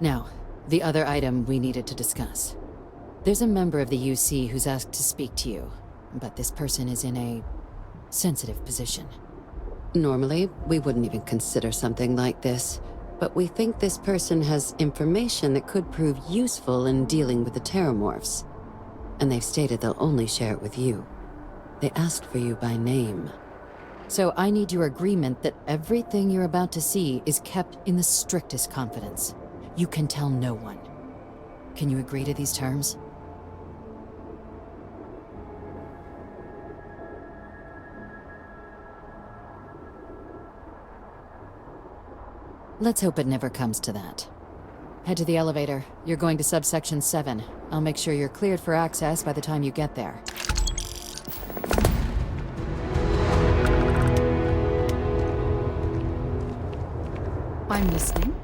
Now, the other item we needed to discuss. There's a member of the UC who's asked to speak to you, but this person is in a sensitive position. Normally, we wouldn't even consider something like this, but we think this person has information that could prove useful in dealing with the Terramorphs. And they've stated they'll only share it with you. They asked for you by name. So I need your agreement that everything you're about to see is kept in the strictest confidence. You can tell no one. Can you agree to these terms? Let's hope it never comes to that. Head to the elevator. You're going to subsection 7. I'll make sure you're cleared for access by the time you get there. I'm listening.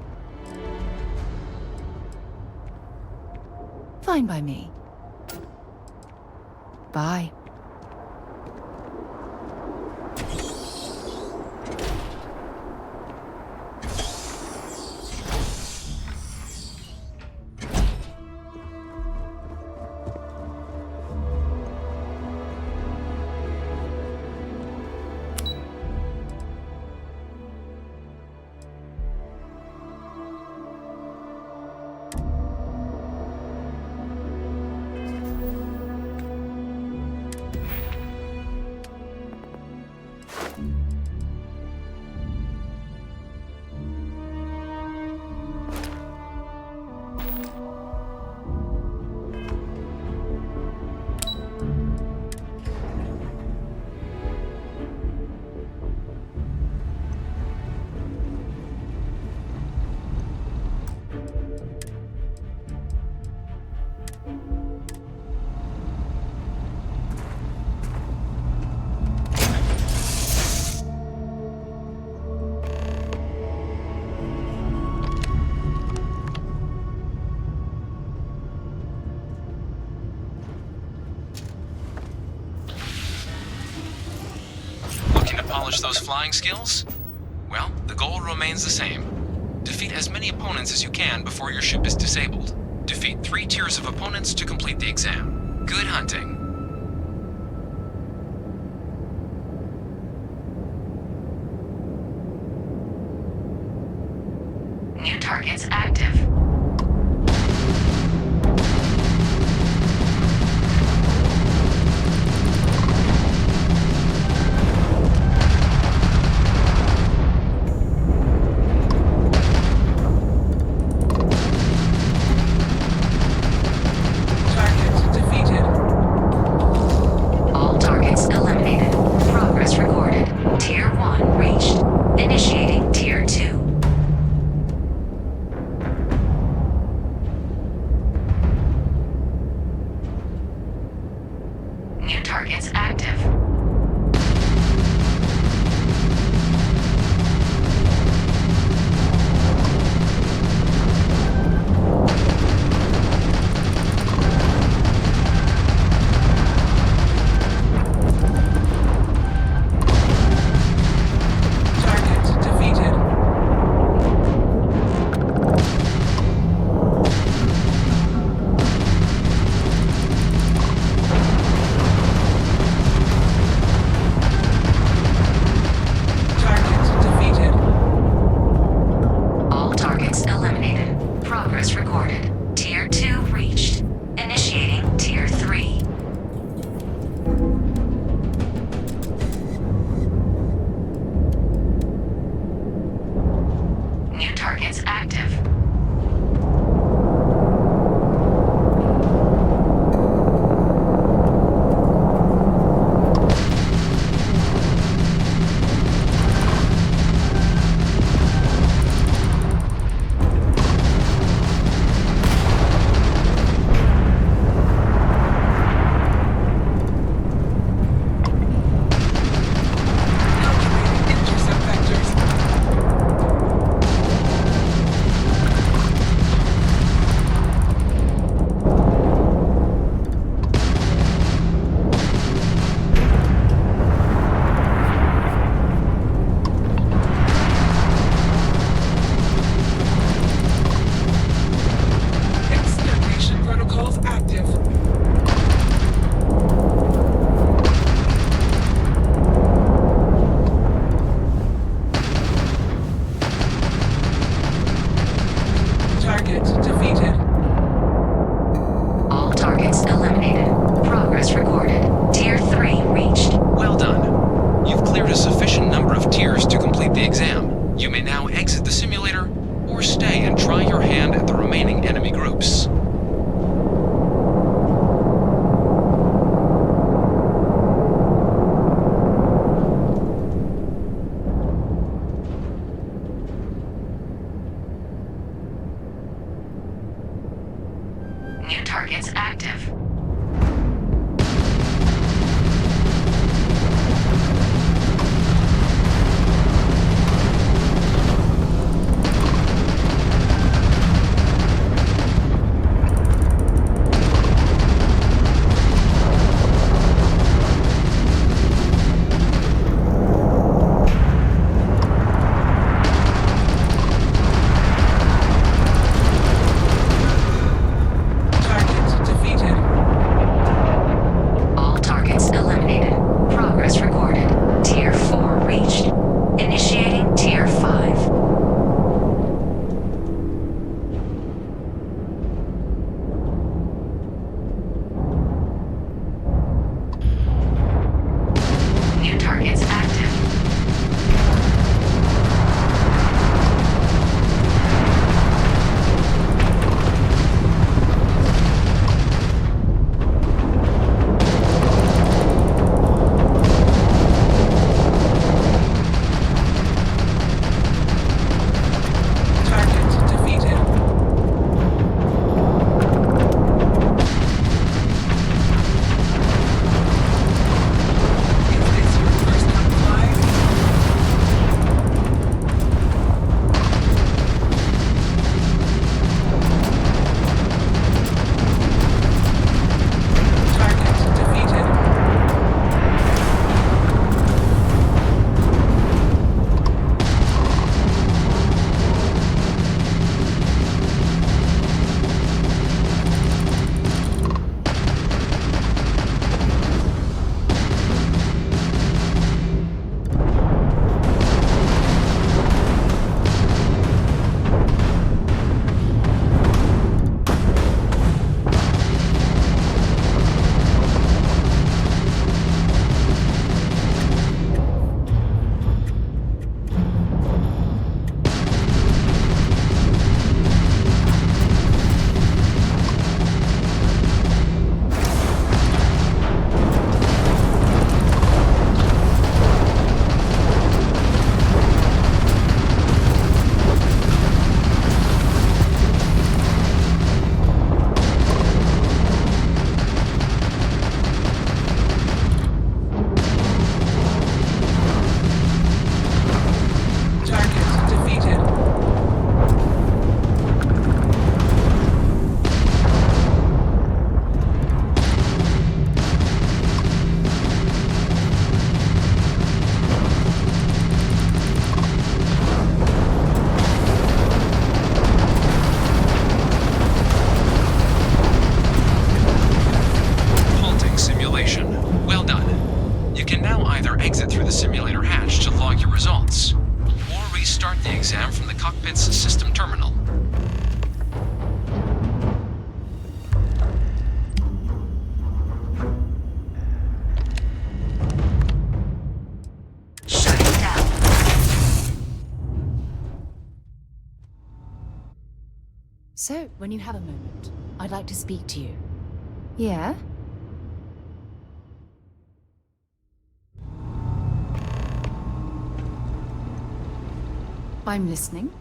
Fine by me. Bye. Polish those flying skills? Well, the goal remains the same. Defeat as many opponents as you can before your ship is disabled. Defeat 3 tiers of opponents to complete the exam. Good hunting. New targets active. Target defeated. All targets eliminated. Progress recorded. Tier 1 reached. Initiating Tier 2. New targets active. Target defeated. Target defeated. All targets eliminated. Progress recorded. Tier 2 reached. Initiating Tier 3. New targets active. Intercept vectors. Extermination protocols active. Target defeated. All targets eliminated. Progress recorded. Tier 3 reached. Well done. You've cleared a sufficient number of tiers to complete the exam. You may now exit the simulator, or stay and try your hand at the remaining enemy groups. New targets active. Target defeated. exam from the cockpit's system terminal. Shut it down. So, when you have a moment, I'd like to speak to you. Yeah? I'm listening.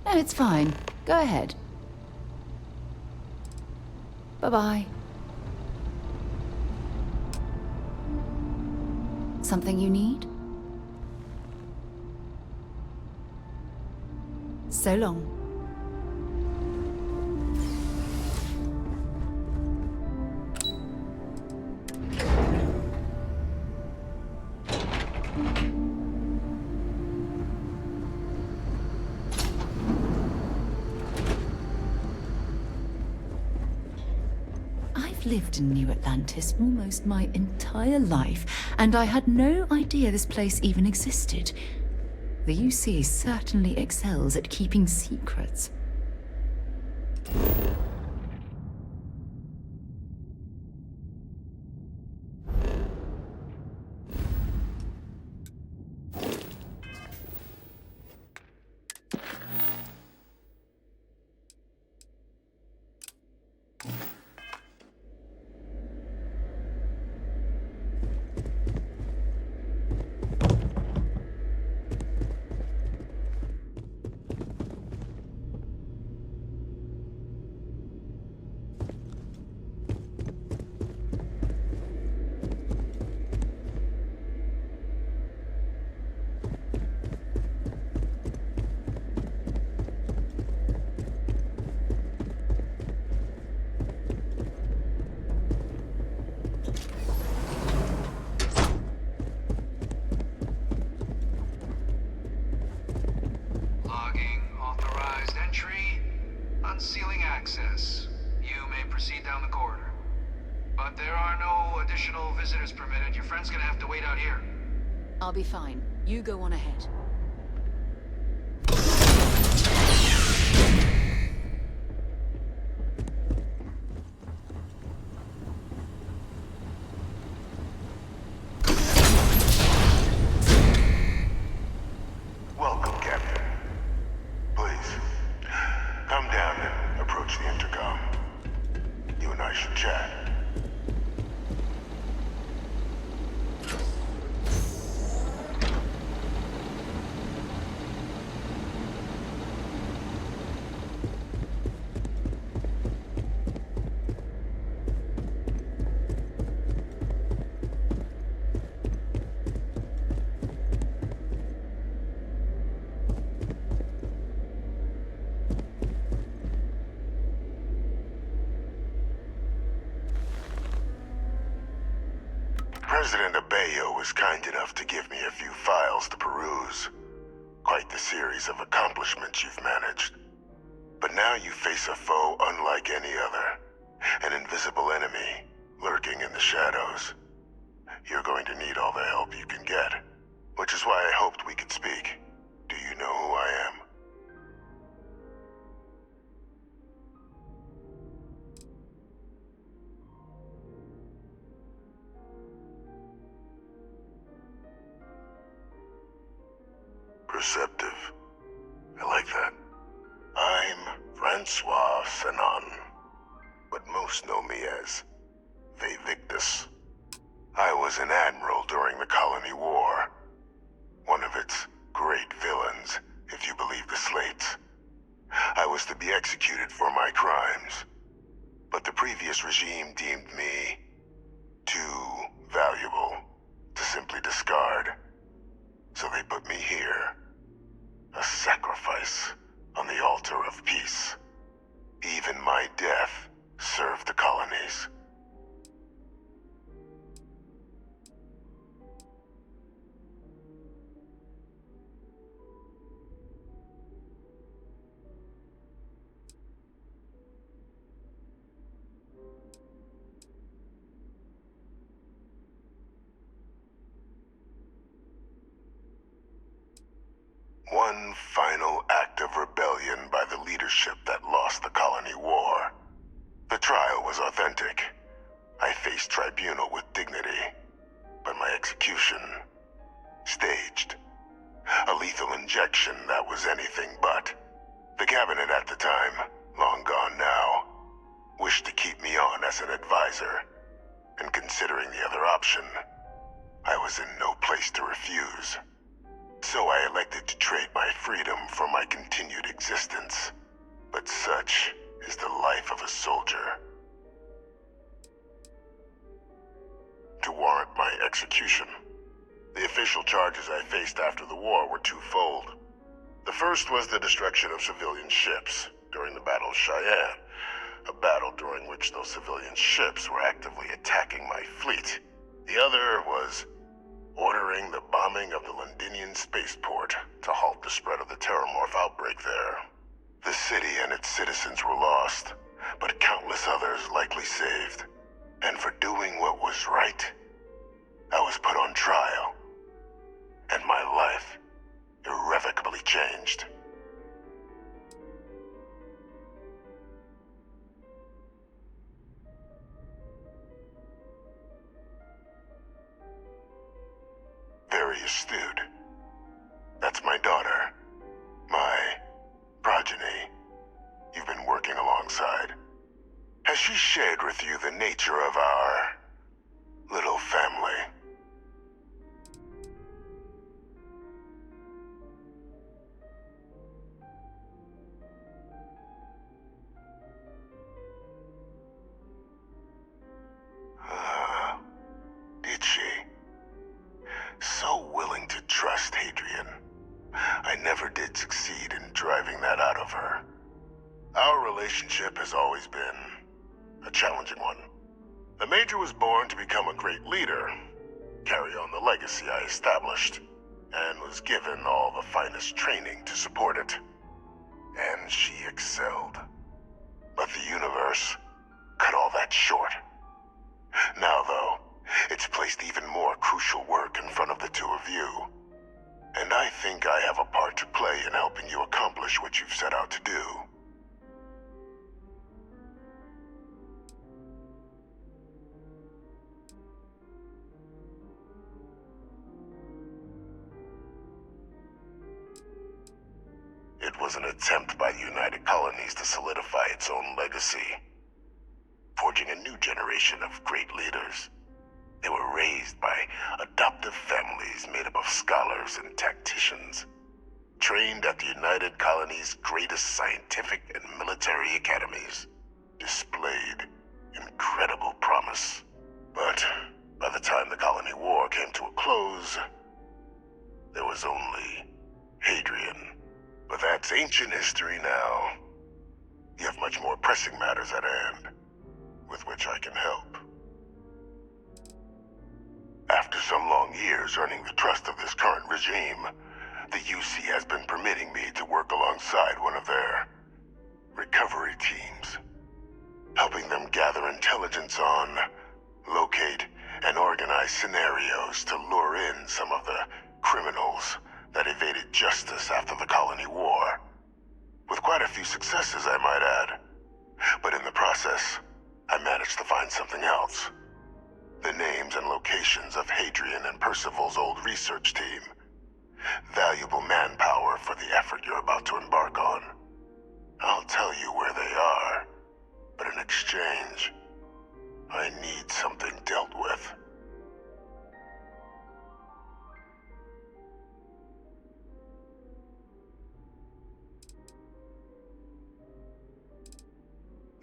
No, it's fine. Go ahead. Bye-bye. Something you need? So long. I've lived in New Atlantis almost my entire life, and I had no idea this place even existed. The UC certainly excels at keeping secrets. Logging authorized entry. Unsealing access. You may proceed down the corridor. But there are no additional visitors permitted. Your friend's gonna have to wait out here. I'll be fine. You go on ahead. Welcome, Captain. Please, come down and approach the intercom. You and I should chat. President Abeyo was kind enough to give me a few files to peruse. Quite the series of accomplishments you've managed. But now you face a foe unlike any other. An invisible enemy, lurking in the shadows. You're going to need all the help you can get. Which is why I hoped we could speak. Do you know who I am? Perceptive. I like that. I'm Francois Sanon, but most know me as Vivictus. I was an admiral during the Colony War. One of its great villains, if you believe the slates. I was to be executed for my crimes, but the previous regime deemed me too valuable to simply discard. So they put me here. A sacrifice on the altar of peace. Even my death served the colonies. one final act of rebellion by the leadership that lost the colony war. The trial was authentic. I faced tribunal with dignity, but my execution, staged. A lethal injection that was anything but. The cabinet at the time, long gone now, wished to keep me on as an advisor, and considering the other option, I was in no place to refuse. So I elected to trade my freedom for my continued existence. But such is the life of a soldier. To warrant my execution, the official charges I faced after the war were twofold. The first was the destruction of civilian ships during the Battle of Cheyenne, a battle during which those civilian ships were actively attacking my fleet. The other was ordering the bombing of the Londinian spaceport to halt the spread of the Terramorph outbreak there. The city and its citizens were lost, but countless others likely saved. And for doing what was right, I was put on trial, and my life irrevocably changed. Very astute. That's my daughter. My progeny. You've been working alongside. Has she shared with you the nature of our little family? Did she? So willing to trust Hadrian. I never did succeed in driving that out of her. Our relationship has always been a challenging one. The Major was born to become a great leader, carry on the legacy I established, and was given all the finest training to support it. And she excelled. But the universe cut all that short. Now, though, it's placed even more crucial work in front of the two of you. And I think I have a part to play in helping you accomplish what you've set out to do. It was an attempt by the United Colonies to solidify its own legacy, forging a new generation of great leaders. They were raised by adoptive families made up of scholars and tacticians, trained at the United Colonies' greatest scientific and military academies, displayed incredible promise. But by the time the Colony War came to a close, there was only Hadrian. But that's ancient history now. You have much more pressing matters at hand, with which I can help. After some long years earning the trust of this current regime, the UC has been permitting me to work alongside one of their recovery teams, helping them gather intelligence on, locate, and organize scenarios to lure in some of the criminals that evaded justice after the Colony War. With quite a few successes, I might add. But in the process, I managed to find something else. The names and locations of Hadrian and Percival's old research team. Valuable manpower for the effort you're about to embark on. I'll tell you where they are, but in exchange, I need something dealt with.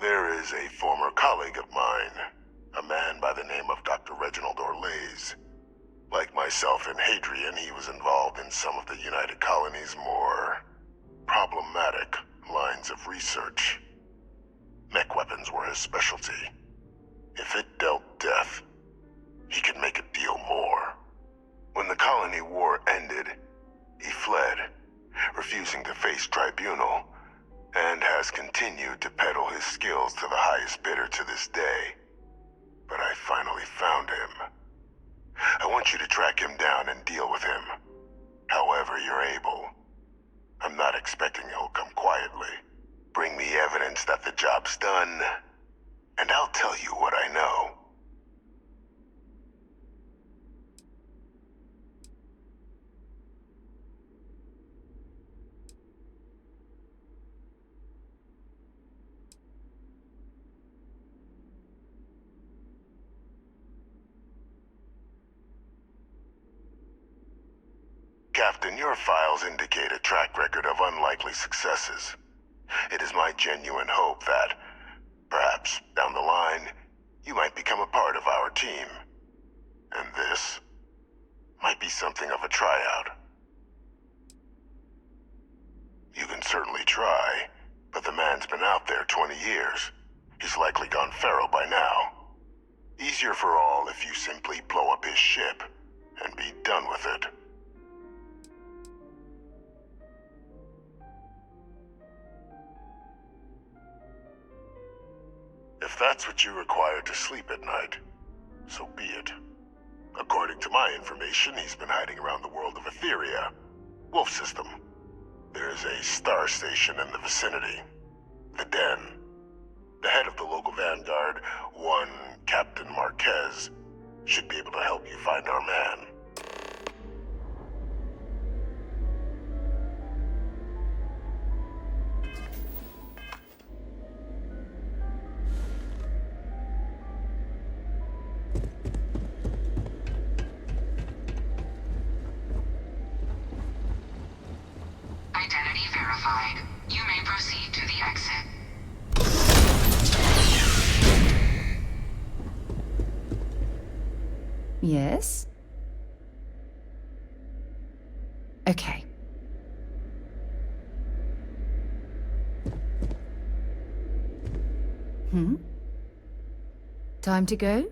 There is a former colleague of mine, a man by the name of Dr. Reginald Orlaise. Like myself and Hadrian, he was involved in some of the United Colonies' more problematic lines of research. Mech weapons were his specialty. If it dealt death, he could make a deal more. When the Colony War ended, he fled, refusing to face tribunal, and has continued to peddle his skills to the highest bidder to this day. But I finally found him. I want you to track him down and deal with him, however you're able. I'm not expecting he'll come quietly. Bring me evidence that the job's done, and I'll tell you what I know. Captain, your files indicate a track record of unlikely successes. It is my genuine hope that, perhaps down the line, you might become a part of our team. And this might be something of a tryout. You can certainly try, but the man's been out there 20 years. He's likely gone feral by now. Easier for all if you simply blow up his ship and be done with it. If that's what you require to sleep at night, so be it. According to my information, he's been hiding around the world of Etheria, Wolf System. There is a star station in the vicinity, the Den. The head of the local vanguard, one Captain Marquez, should be able to help you find our man. Identity verified. You may proceed to the exit. Yes? Okay. Time to go?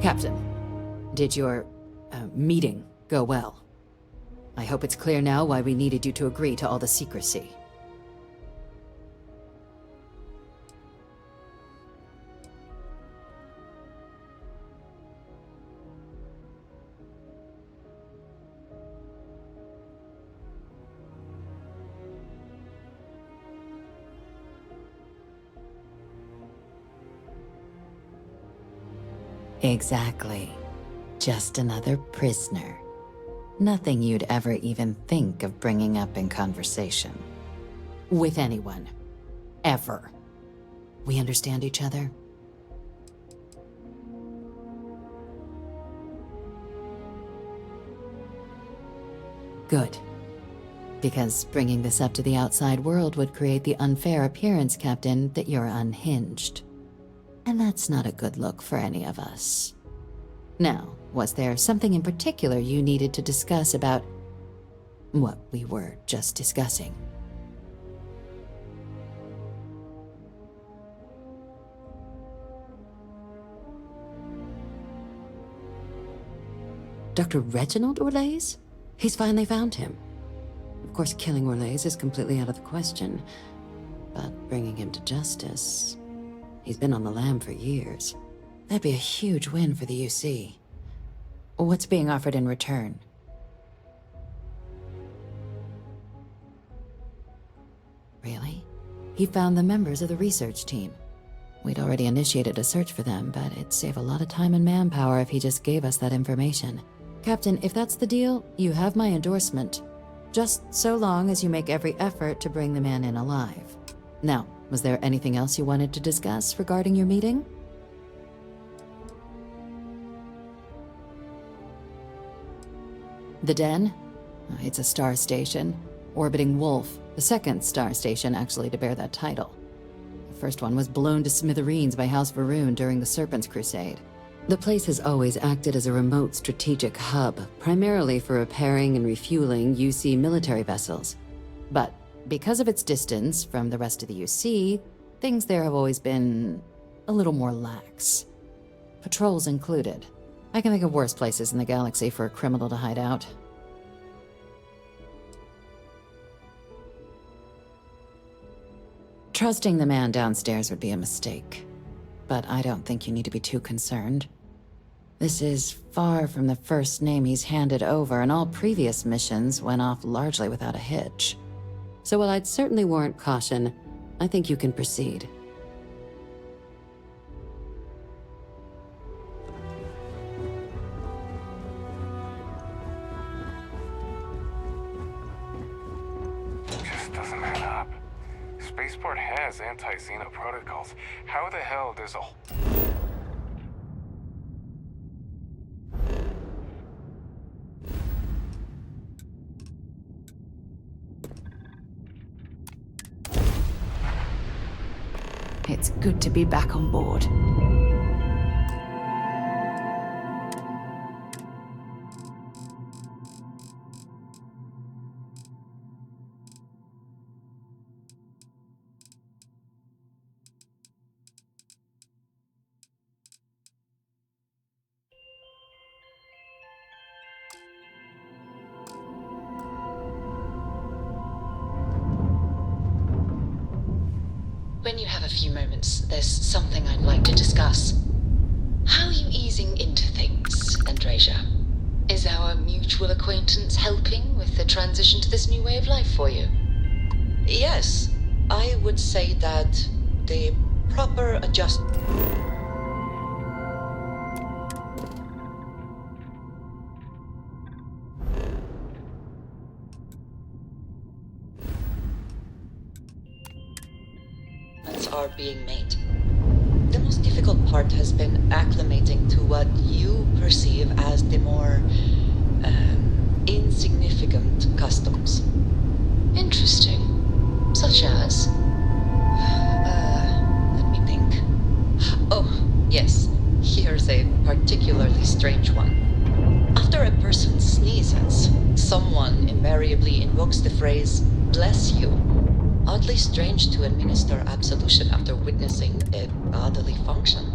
Captain, did your meeting go well? I hope it's clear now why we needed you to agree to all the secrecy. Exactly. Just another prisoner. Nothing you'd ever even think of bringing up in conversation. With anyone. Ever. We understand each other? Good. Because bringing this up to the outside world would create the unfair appearance, Captain, that you're unhinged. And that's not a good look for any of us. Now, was there something in particular you needed to discuss about what we were just discussing? Dr. Reginald Orlaise? He's finally found him. Of course, killing Orlaise is completely out of the question, but bringing him to justice... He's been on the lam for years. That'd be a huge win for the UC. What's being offered in return? Really? He found the members of the research team. We'd already initiated a search for them, but it'd save a lot of time and manpower if he just gave us that information. Captain, if that's the deal, you have my endorsement. Just so long as you make every effort to bring the man in alive. Now, Was there anything else you wanted to discuss regarding your meeting? The Den? It's a star station, orbiting Wolf, the second star station actually to bear that title. The first one was blown to smithereens by House Varun during the Serpent's Crusade. The place has always acted as a remote strategic hub, primarily for repairing and refueling UC military vessels. But because of its distance from the rest of the UC, things there have always been a little more lax. Patrols included. I can think of worse places in the galaxy for a criminal to hide out. Trusting the man downstairs would be a mistake, but I don't think you need to be too concerned. This is far from the first name he's handed over, and all previous missions went off largely without a hitch. So while I'd certainly warrant caution, I think you can proceed. Just doesn't add up. Spaceport has anti-Xena protocols. How the hell does a... It's good to be back on board. When you have a few moments, there's something I'd like to discuss. How are you easing into things, Andrasia? Is our mutual acquaintance helping with the transition to this new way of life for you? Yes, I would say that the proper adjustment. Are being made. The most difficult part has been acclimating to what you perceive as the more insignificant customs. Interesting. Such as? Let me think. Oh, yes. Here's a particularly strange one. After a person sneezes, someone invariably invokes the phrase, "bless you." Oddly strange to administer absolution after witnessing a bodily function.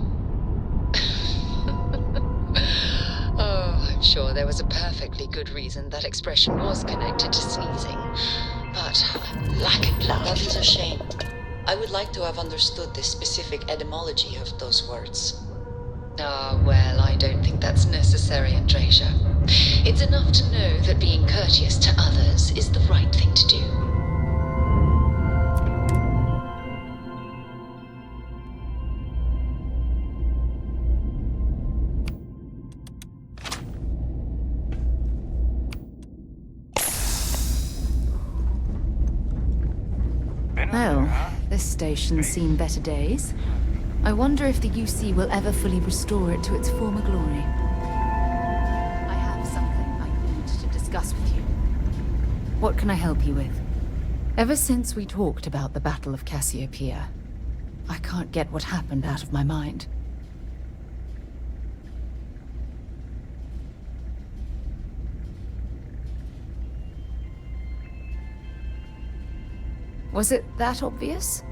Oh, I'm sure there was a perfectly good reason that expression was connected to sneezing. But lack of love. That is a shame. I would like to have understood the specific etymology of those words. Ah, well, I don't think that's necessary, Andrasia. It's enough to know that being courteous to others is the right thing to do. Well, this station's seen better days. I wonder if the UC will ever fully restore it to its former glory. I have something I need to discuss with you. What can I help you with? Ever since we talked about the Battle of Cassiopeia, I can't get what happened out of my mind. Was it that obvious?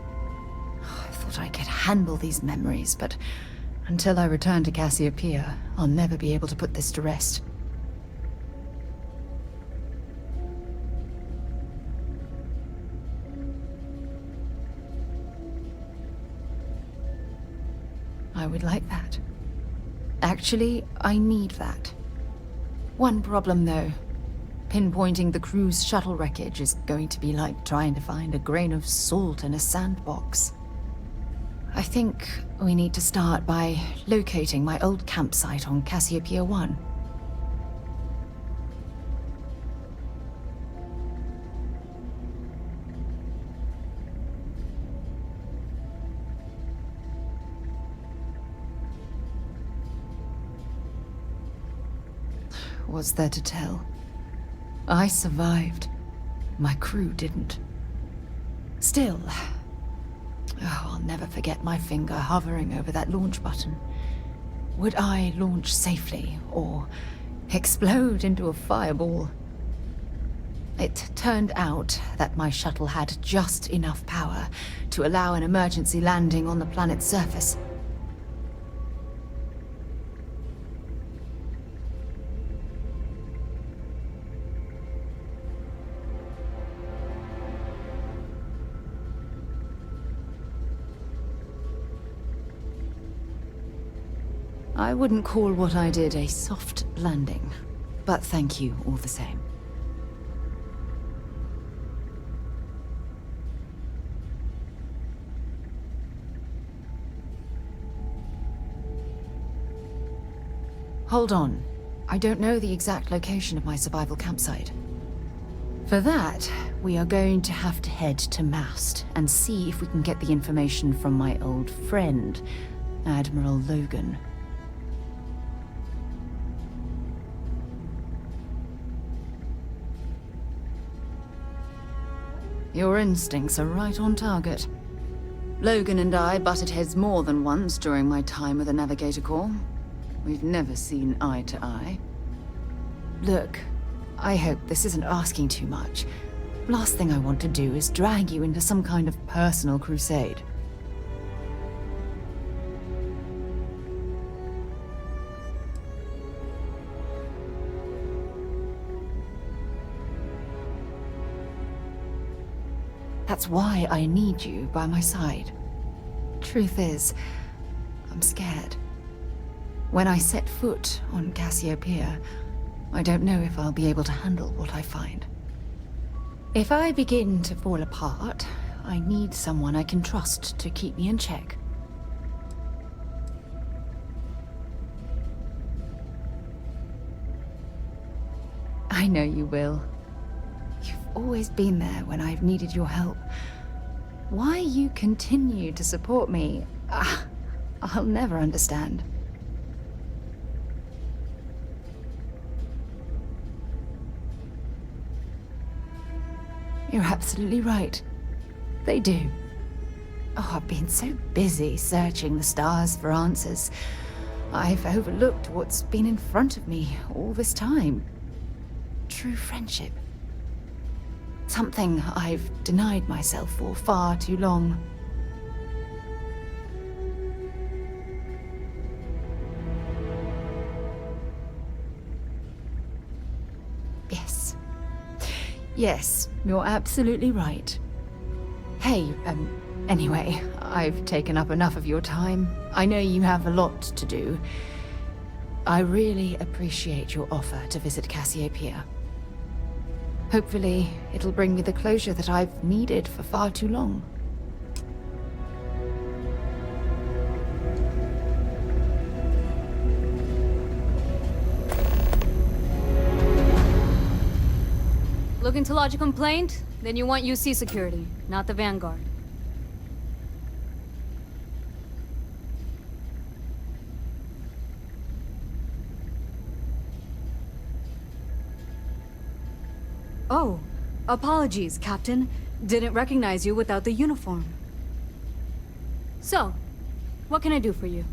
I thought I could handle these memories, but until I return to Cassiopeia, I'll never be able to put this to rest. I would like that. Actually, I need that. One problem, though. Pinpointing the crew's shuttle wreckage is going to be like trying to find a grain of salt in a sandbox. I think we need to start by locating my old campsite on Cassiopeia 1. was there to tell? I survived. My crew didn't. Still, I'll never forget my finger hovering over that launch button. Would I launch safely, or explode into a fireball? It turned out that my shuttle had just enough power to allow an emergency landing on the planet's surface. I wouldn't call what I did a soft landing, but thank you all the same. Hold on. I don't know the exact location of my survival campsite. For that, we are going to have to head to Mast and see if we can get the information from my old friend, Admiral Logan. Your instincts are right on target. Logan and I butted heads more than once during my time with the Navigator Corps. We've never seen eye to eye. Look, I hope this isn't asking too much. Last thing I want to do is drag you into some kind of personal crusade. That's why I need you by my side. Truth is, I'm scared. When I set foot on Cassiopeia, I don't know if I'll be able to handle what I find. If I begin to fall apart, I need someone I can trust to keep me in check. I know you will. You've always been there when I've needed your help. Why you continue to support me, I'll never understand. You're absolutely right. They do. Oh, I've been so busy searching the stars for answers. I've overlooked what's been in front of me all this time. True friendship. Something I've denied myself for far too long. Yes. Yes, you're absolutely right. Hey, anyway, I've taken up enough of your time. I know you have a lot to do. I really appreciate your offer to visit Cassiopeia. Hopefully, it'll bring me the closure that I've needed for far too long. Looking to lodge a complaint? Then you want UC security, not the Vanguard. Oh, apologies, Captain. Didn't recognize you without the uniform. So, what can I do for you?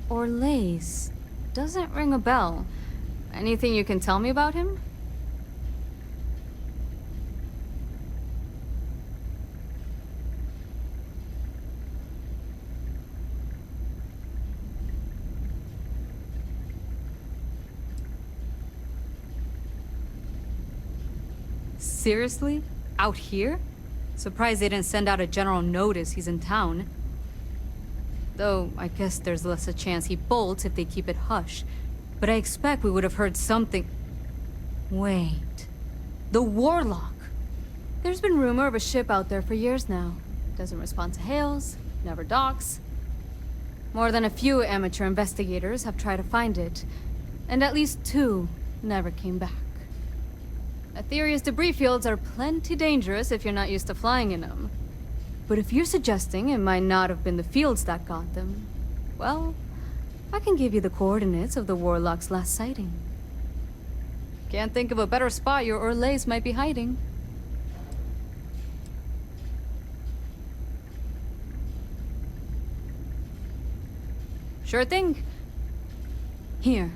Orlace. Doesn't ring a bell. Anything you can tell me about him? Seriously? Out here? Surprised they didn't send out a general notice he's in town. Though, I guess there's less a chance he bolts if they keep it hush. But I expect we would have heard something... Wait... The Warlock! There's been rumor of a ship out there for years now. Doesn't respond to hails, never docks. More than a few amateur investigators have tried to find it, and at least 2 never came back. A theory is debris fields are plenty dangerous if you're not used to flying in them. But if you're suggesting it might not have been the fields that got them, well, I can give you the coordinates of the Warlock's last sighting. Can't think of a better spot your Orlays might be hiding. Sure thing. Here,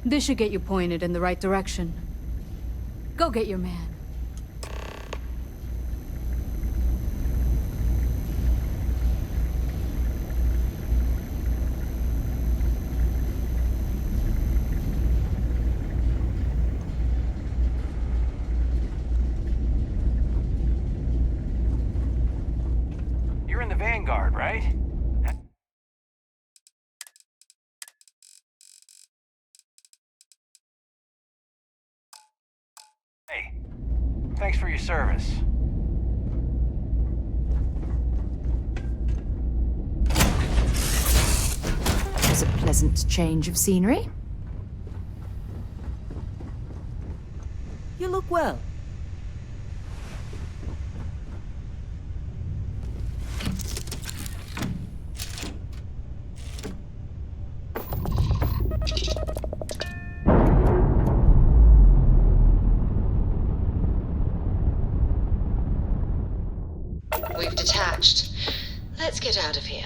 this should get you pointed in the right direction. Go get your man. You're in the Vanguard, right? Hey, thanks for your service. It was a pleasant change of scenery. You look well. We've detached. Let's get out of here.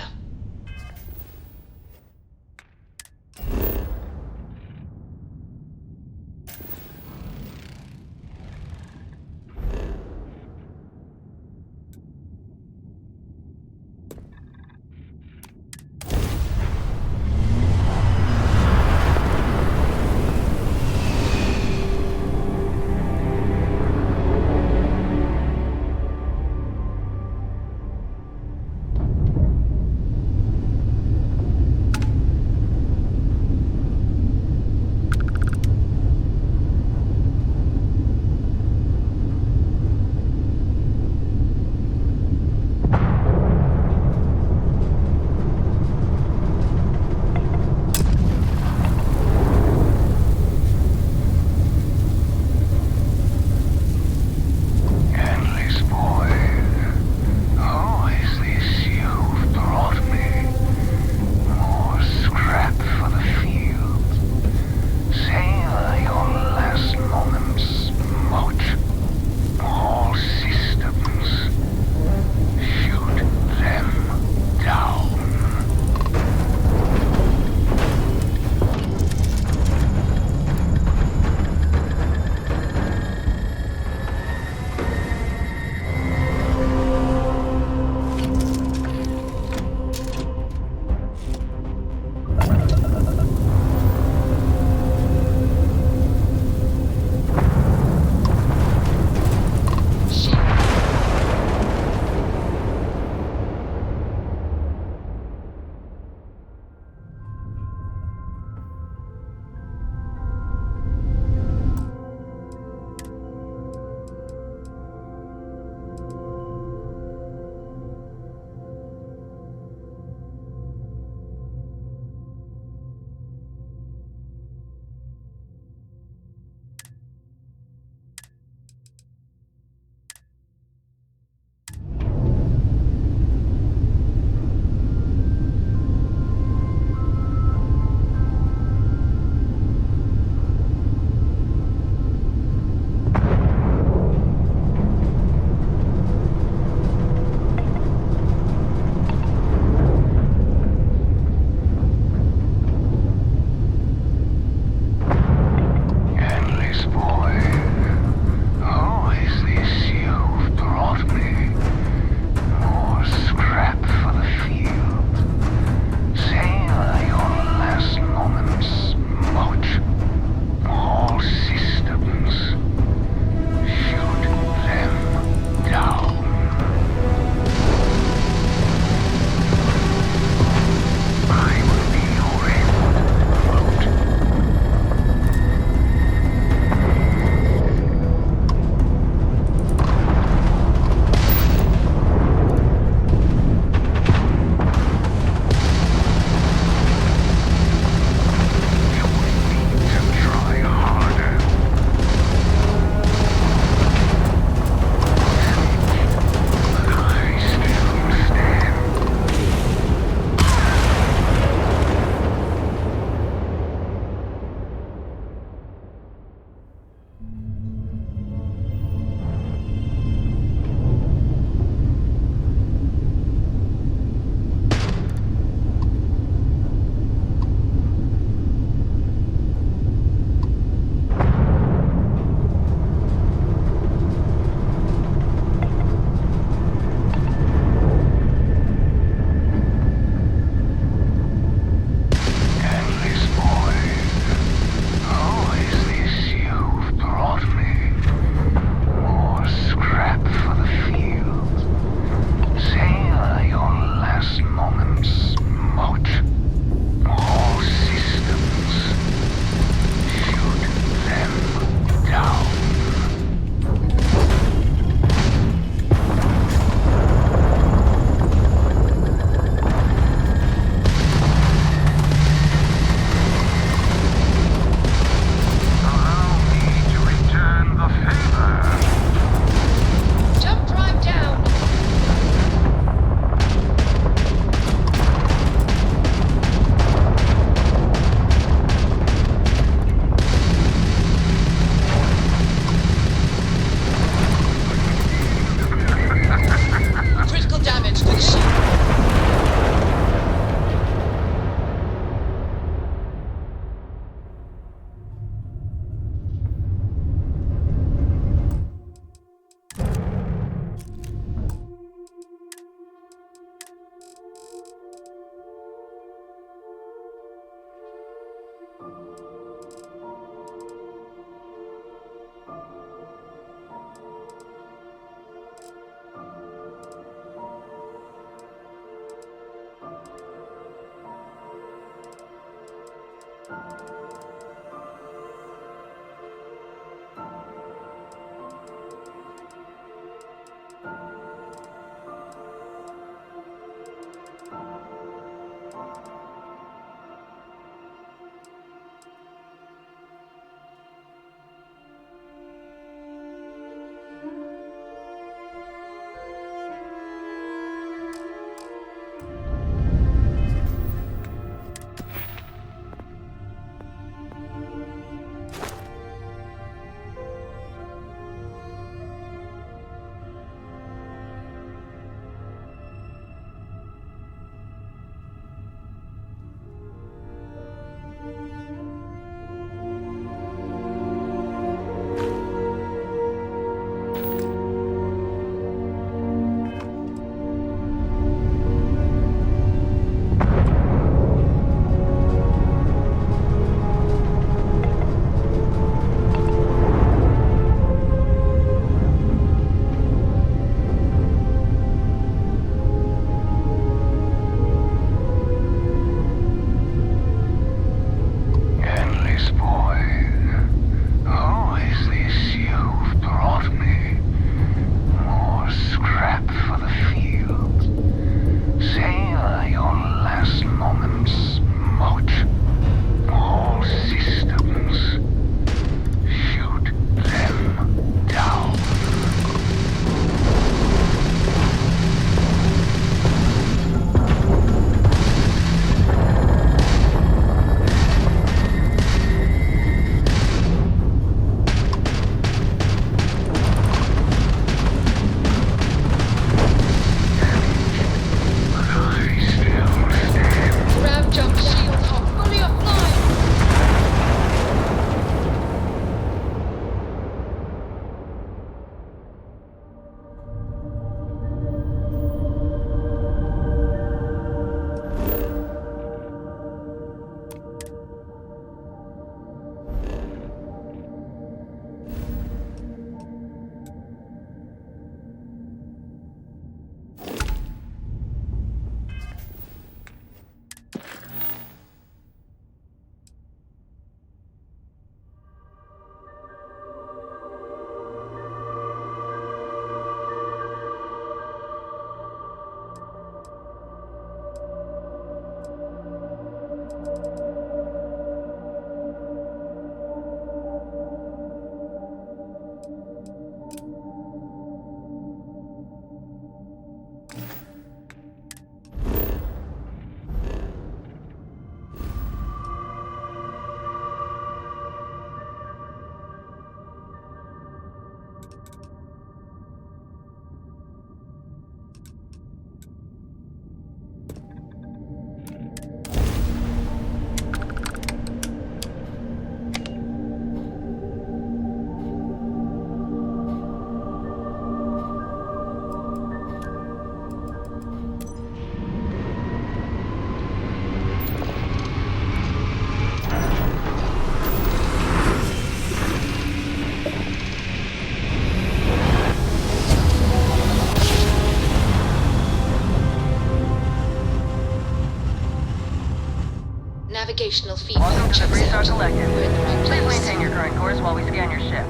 Navigational feedback Welcome to the checks Breeze out. Collective. We're in the right Please place. maintain your current course while we scan your ship.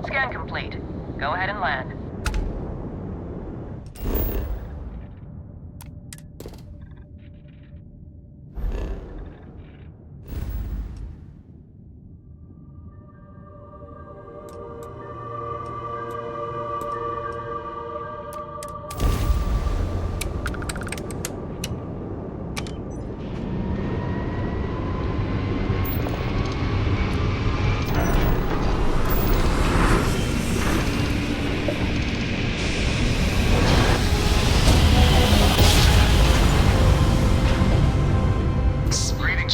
Scan complete. Go ahead and land.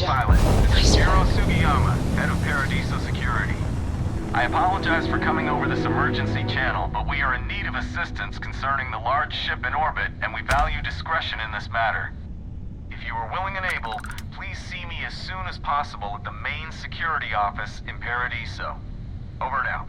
Pilot, this is Jiro Sugiyama, head of Paradiso Security. I apologize for coming over this emergency channel, but we are in need of assistance concerning the large ship in orbit, and we value discretion in this matter. If you are willing and able, please see me as soon as possible at the main security office in Paradiso. Over and out.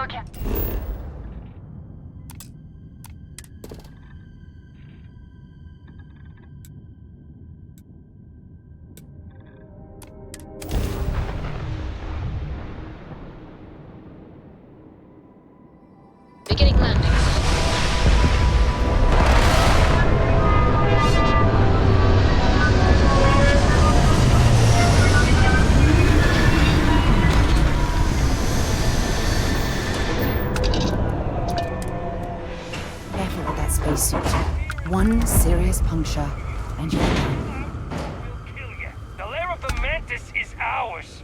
again. Beginning landing. Careful with that spacesuit. One serious puncture, and you're done. The lair of the Mantis is ours.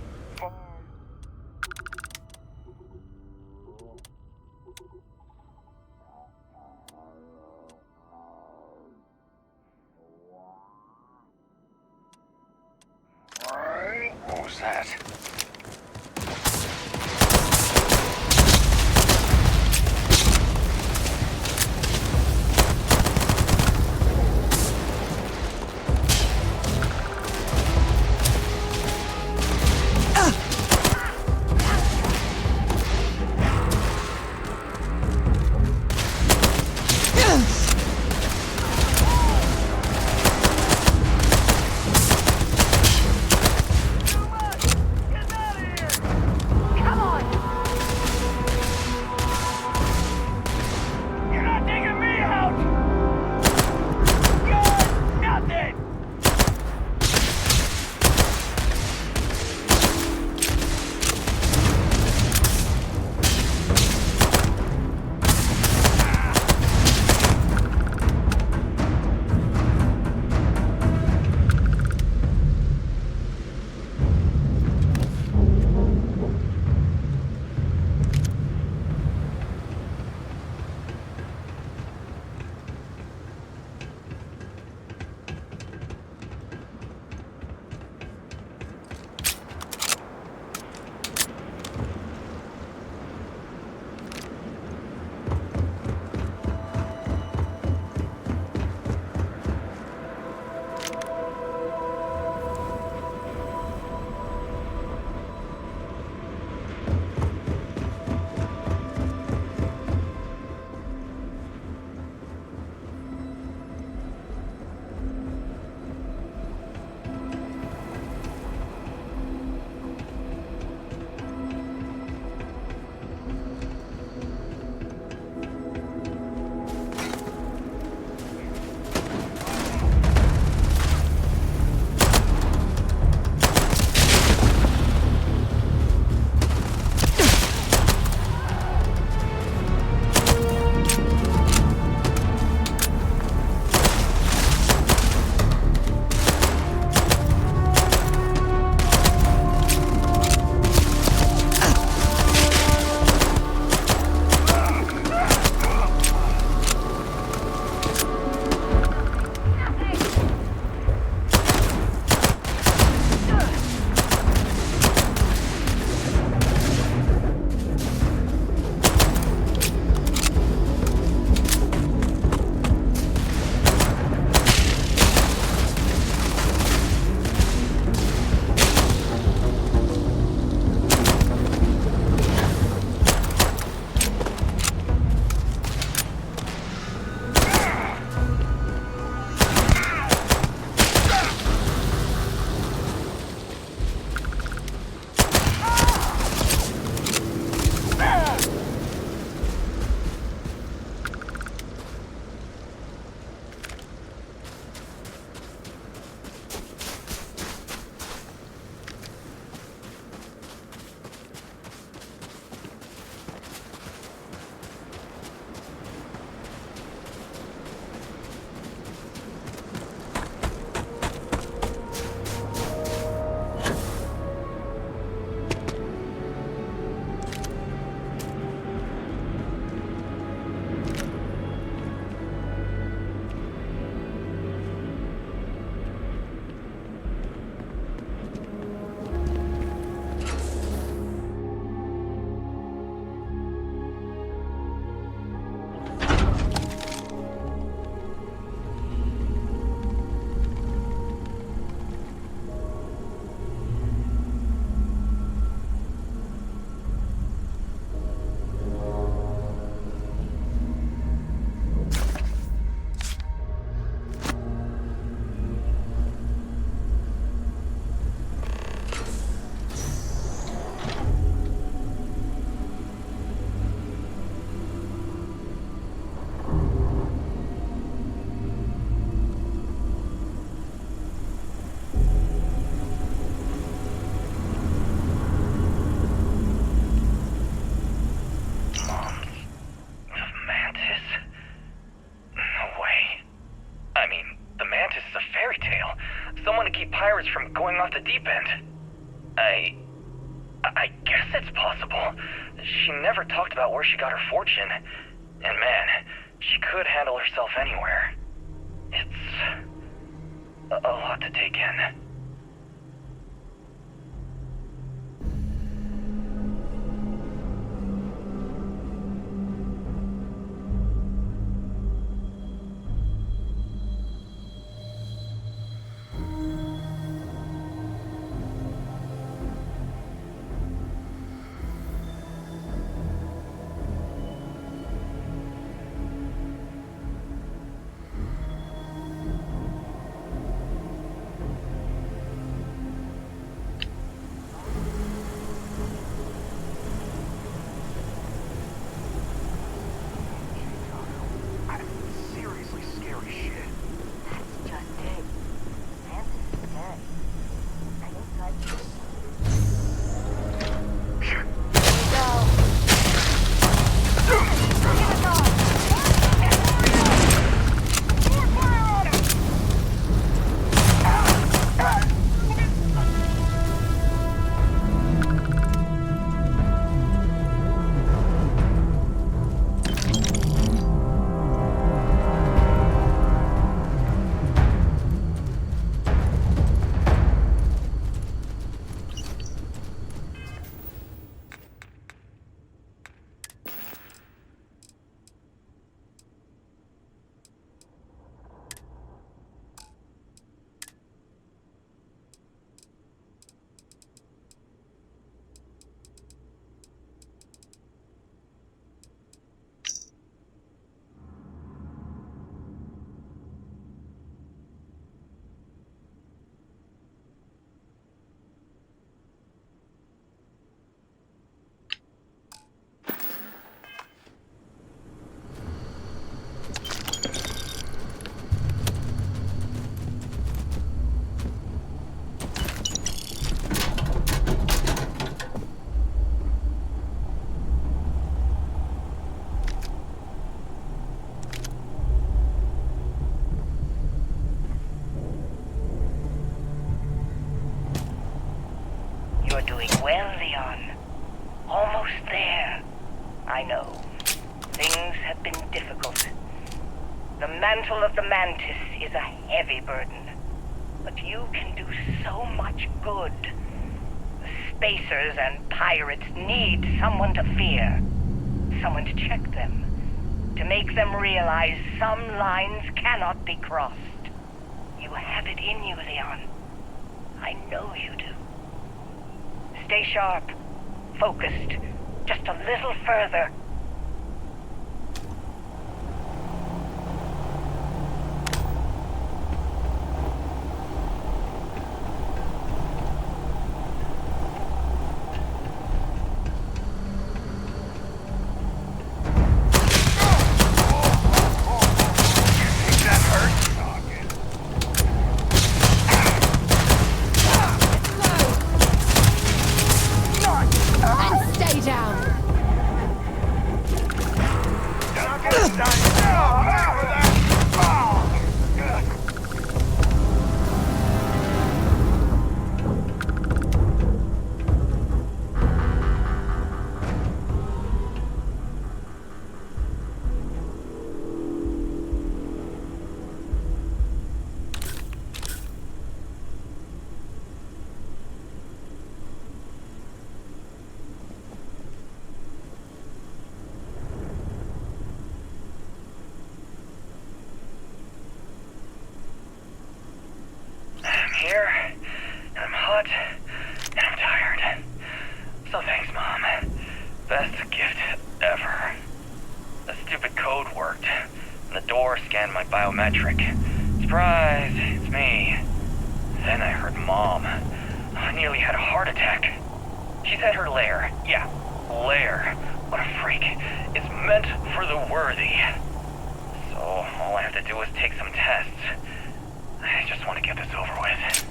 What was that? possible. She never talked about where she got her fortune. And man, she could handle herself anywhere. It's a lot to take in. You're doing well, Leon. Almost there. I know. Things have been difficult. The mantle of the Mantis is a heavy burden. But you can do so much good. The spacers and pirates need someone to fear. Someone to check them. To make them realize some lines cannot be crossed. You have it in you, Leon. I know you do. Stay sharp, focused, just a little further. Biometric. Surprise, it's me. Then I heard Mom. I nearly had a heart attack. She's at her lair. Yeah, lair. What a freak. It's meant for the worthy. So all I have to do is take some tests. I just want to get this over with.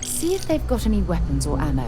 See if they've got any weapons or ammo.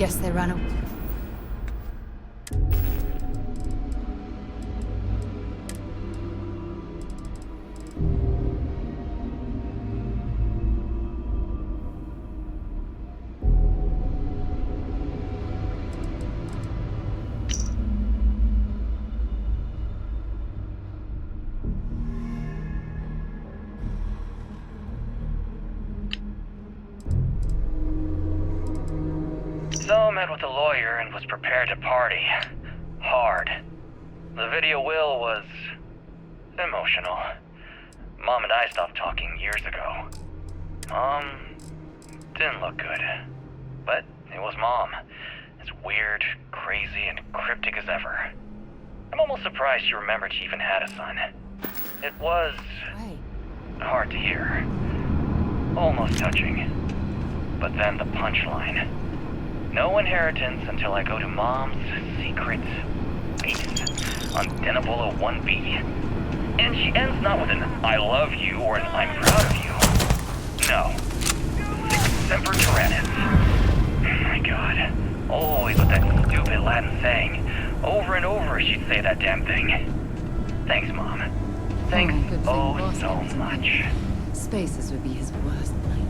Guess they ran away. So met with a lawyer and was prepared to party. Hard. The video will was emotional. Mom and I stopped talking years ago. Mom didn't look good. But it was Mom. As weird, crazy, and cryptic as ever. I'm almost surprised she remembered she even had a son. It was hard to hear. Almost touching. But then the punchline. No inheritance until I go to Mom's secret base on Denebola 1B. And she ends not with an I love you or an I'm proud of you. No. Sic semper tyrannis. Oh my god. Always with that stupid Latin saying. Over and over she'd say that damn thing. Thanks, Mom. Thanks so much. Spaces would be his worst nightmare.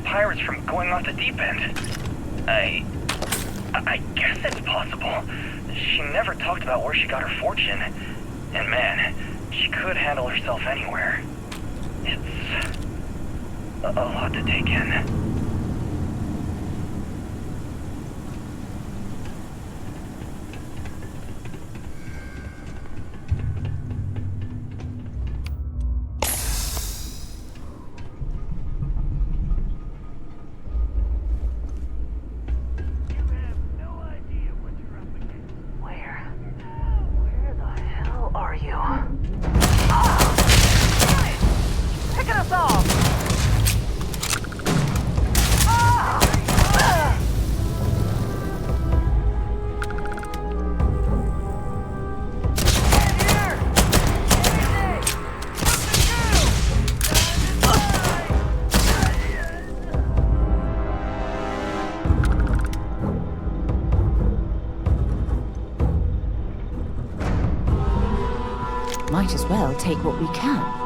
Pirates from going off the deep end. I guess it's possible. She never talked about where she got her fortune. And man, she could handle herself anywhere. It's a lot to take in. Might as well take what we can.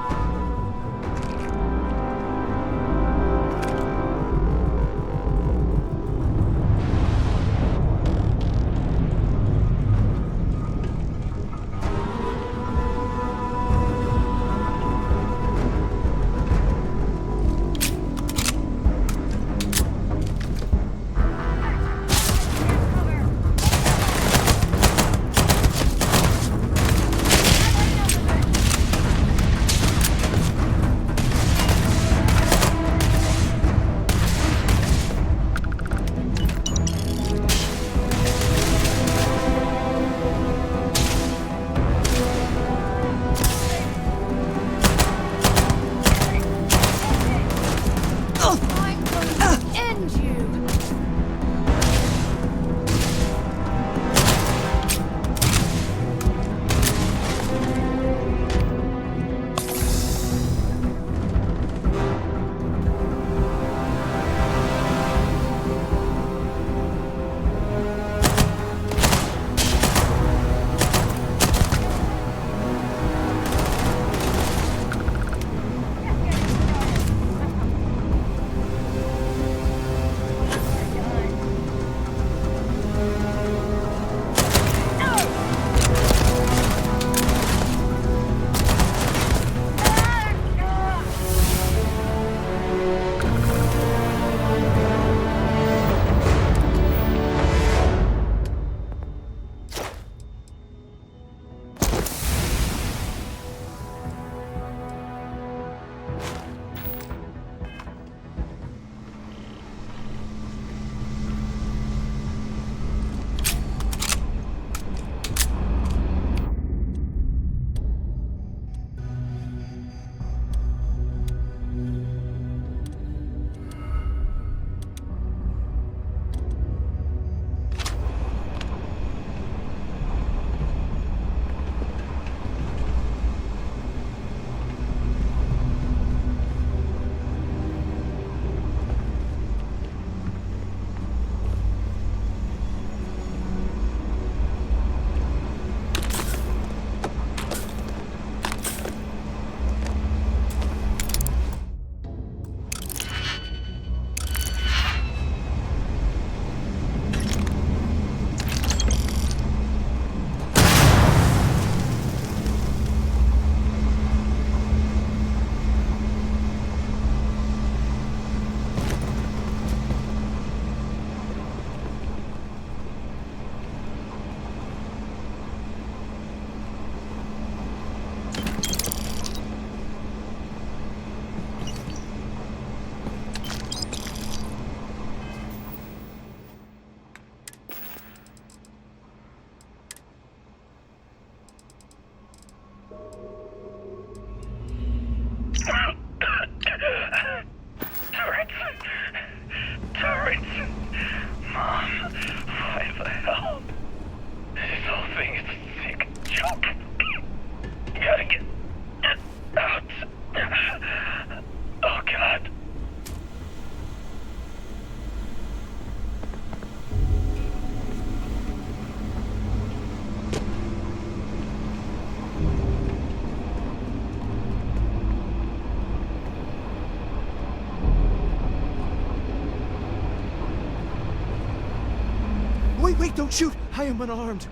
Don't shoot! I am unarmed!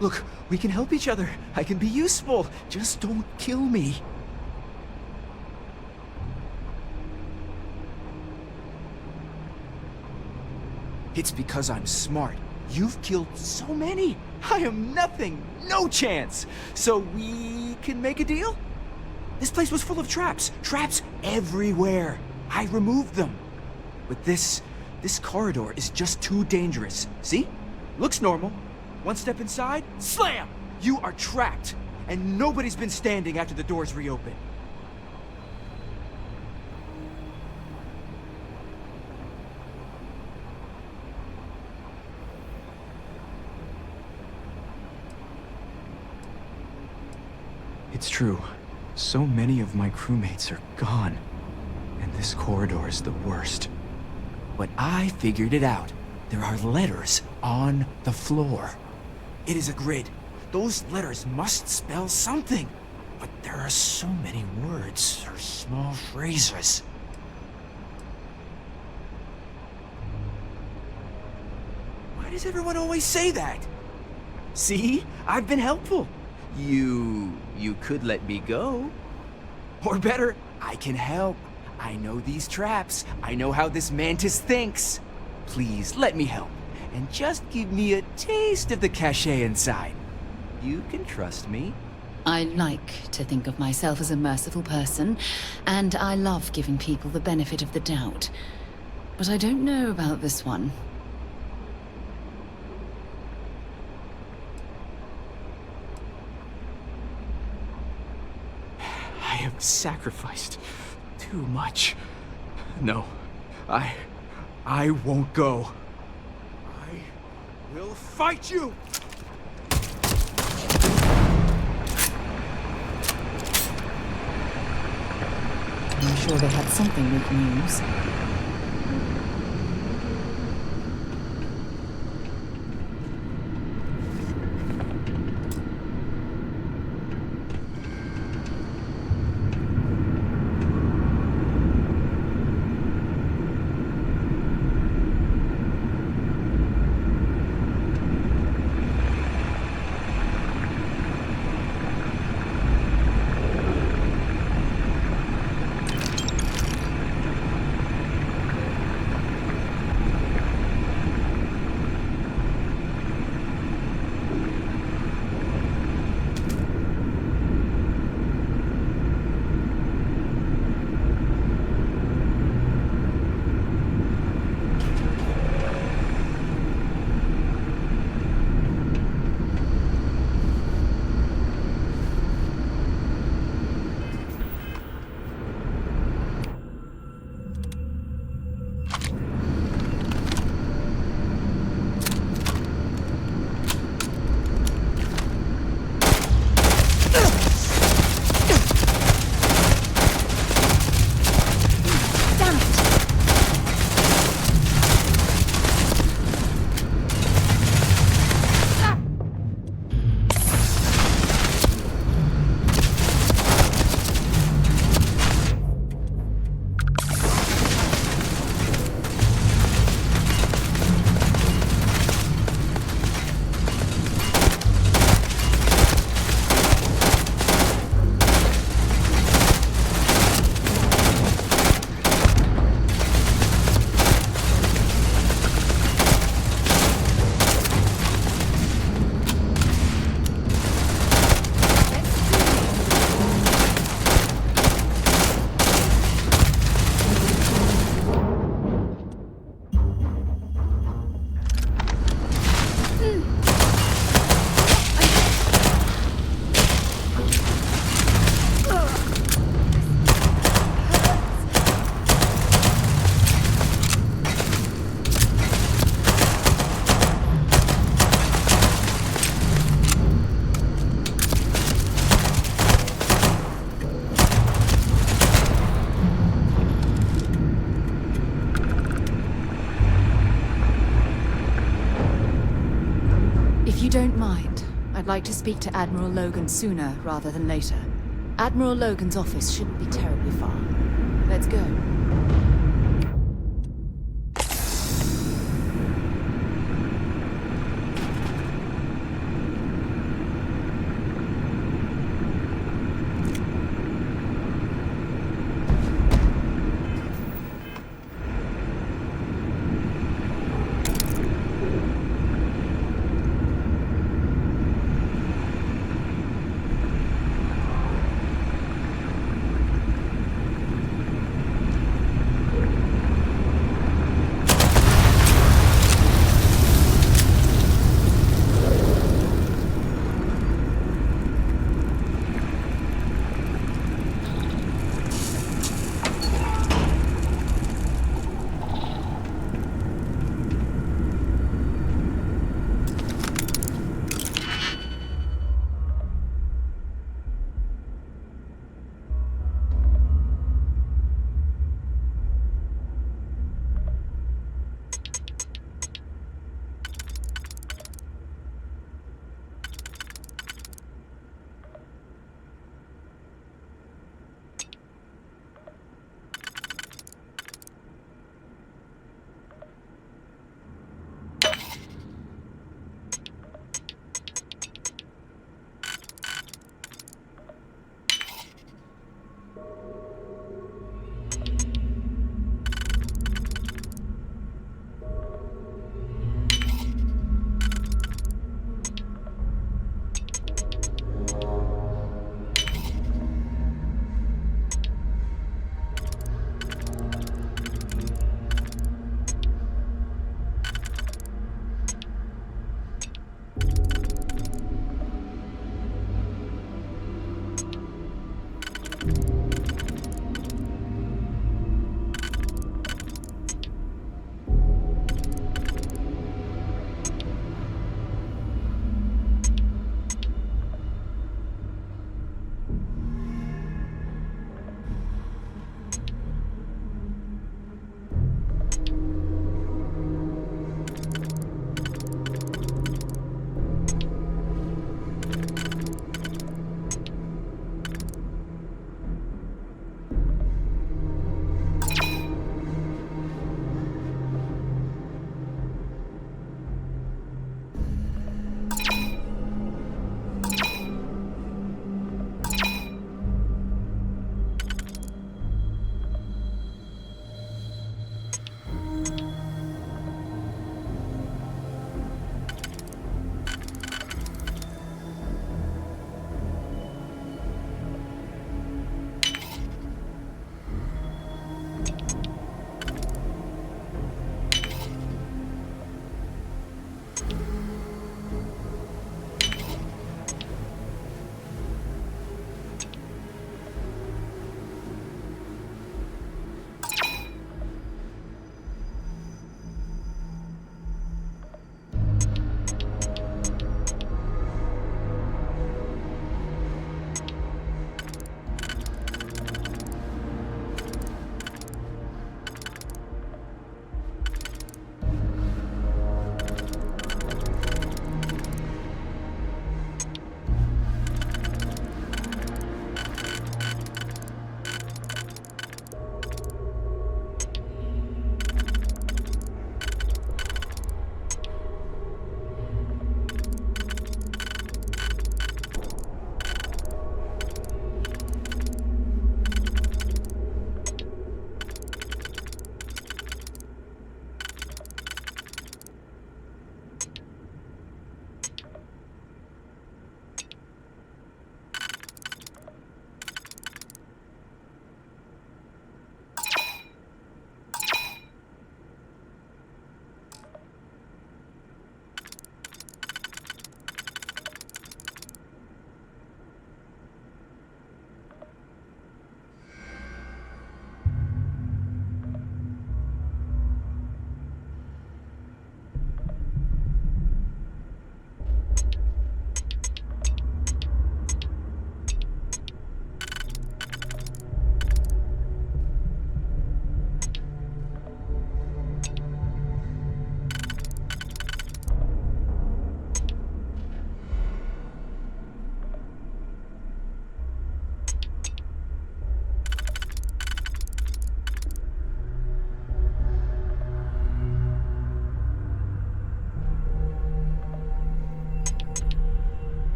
Look, we can help each other. I can be useful. Just don't kill me. It's because I'm smart. You've killed so many. I am nothing. No chance. So we can make a deal? This place was full of traps. Traps everywhere. I removed them. But this corridor is just too dangerous. See? Looks normal. One step inside, slam! You are trapped. And nobody's been standing after the doors reopen. It's true. So many of my crewmates are gone. And this corridor is the worst. But I figured it out. There are letters on the floor. It is a grid. Those letters must spell something. But there are so many words or small phrases. Why does everyone always say that? See? I've been helpful. You could let me go. Or better, I can help. I know these traps. I know how this mantis thinks. Please, let me help. And just give me a taste of the cachet inside. You can trust me. I like to think of myself as a merciful person, and I love giving people the benefit of the doubt. But I don't know about this one. I have sacrificed too much. No, I won't go. I will fight you! I'm sure they had something we can use. Don't mind. I'd like to speak to Admiral Logan sooner rather than later. Admiral Logan's office shouldn't be terribly far. Let's go.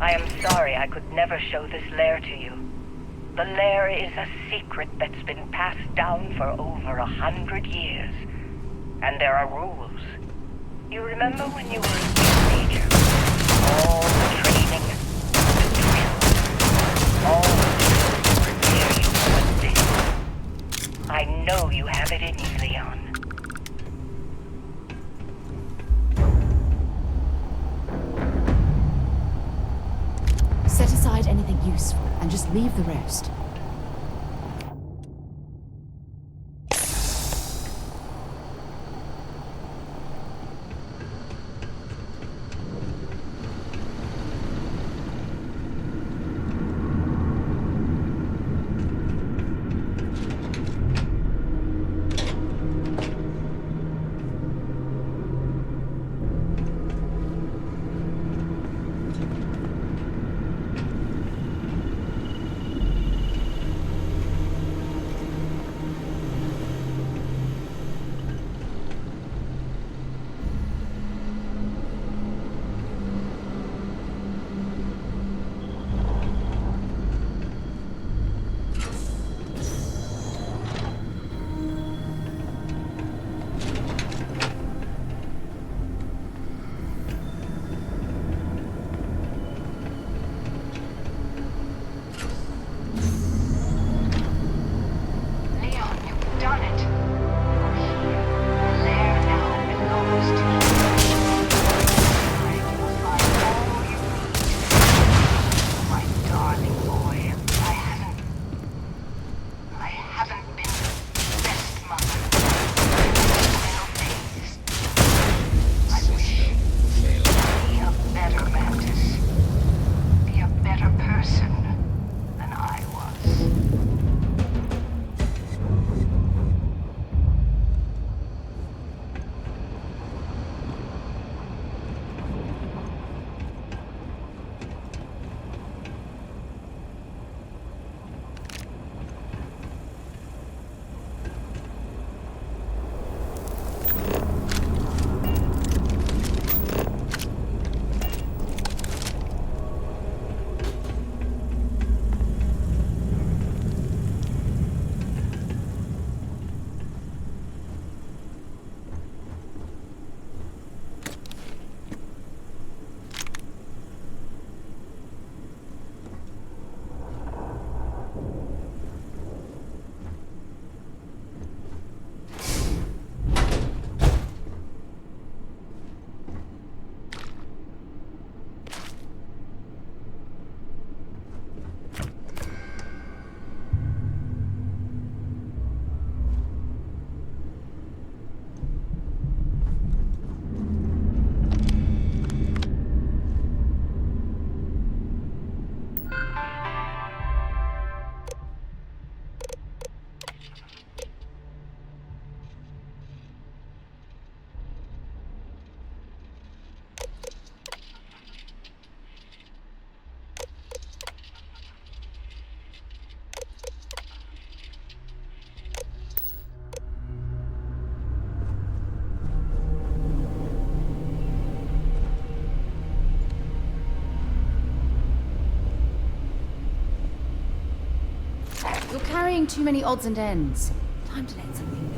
I am sorry I could never show this lair to you. The lair is a secret that's been passed down for over 100 years. And there are rules. You remember when you were a teenager? All the training, the drills, all the prepare you for this. I know you have it in you, Leon. Set aside anything useful and just leave the rest. You're carrying too many odds and ends. Time to let something go.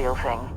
real thing.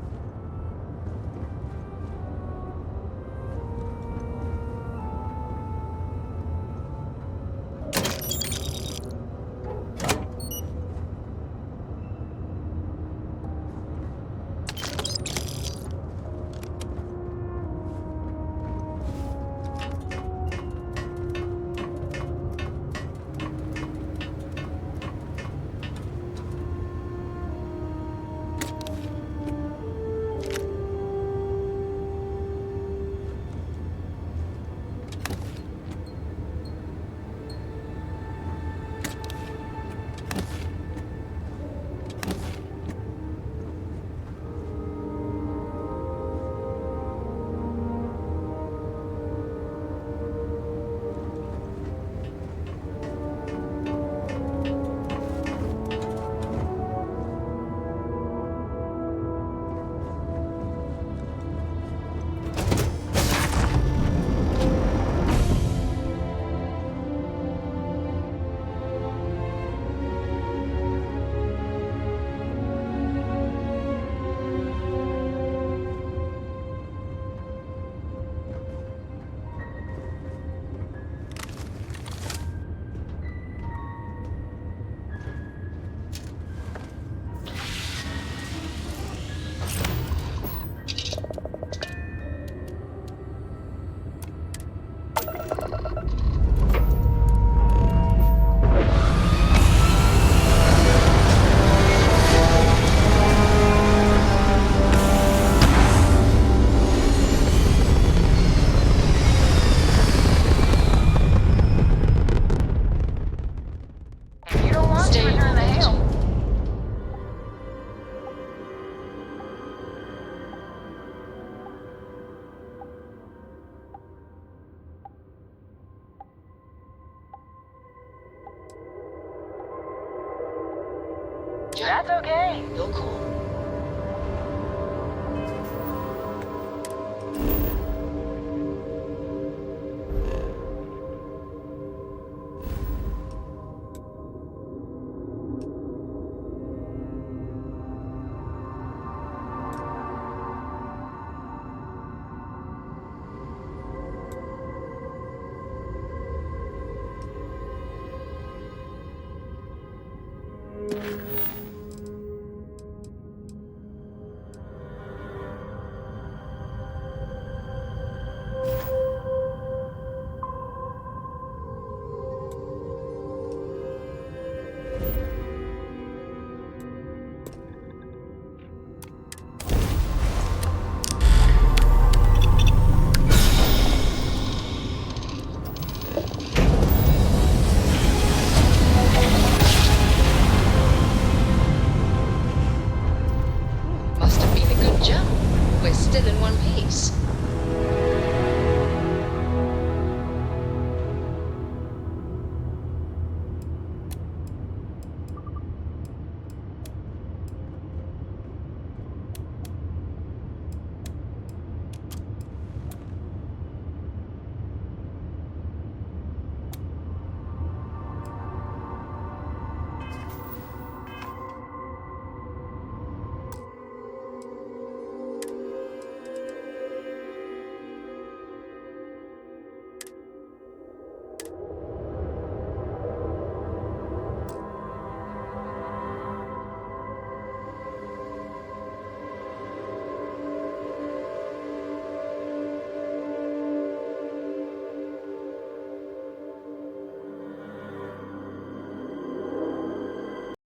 That's okay. You'll call.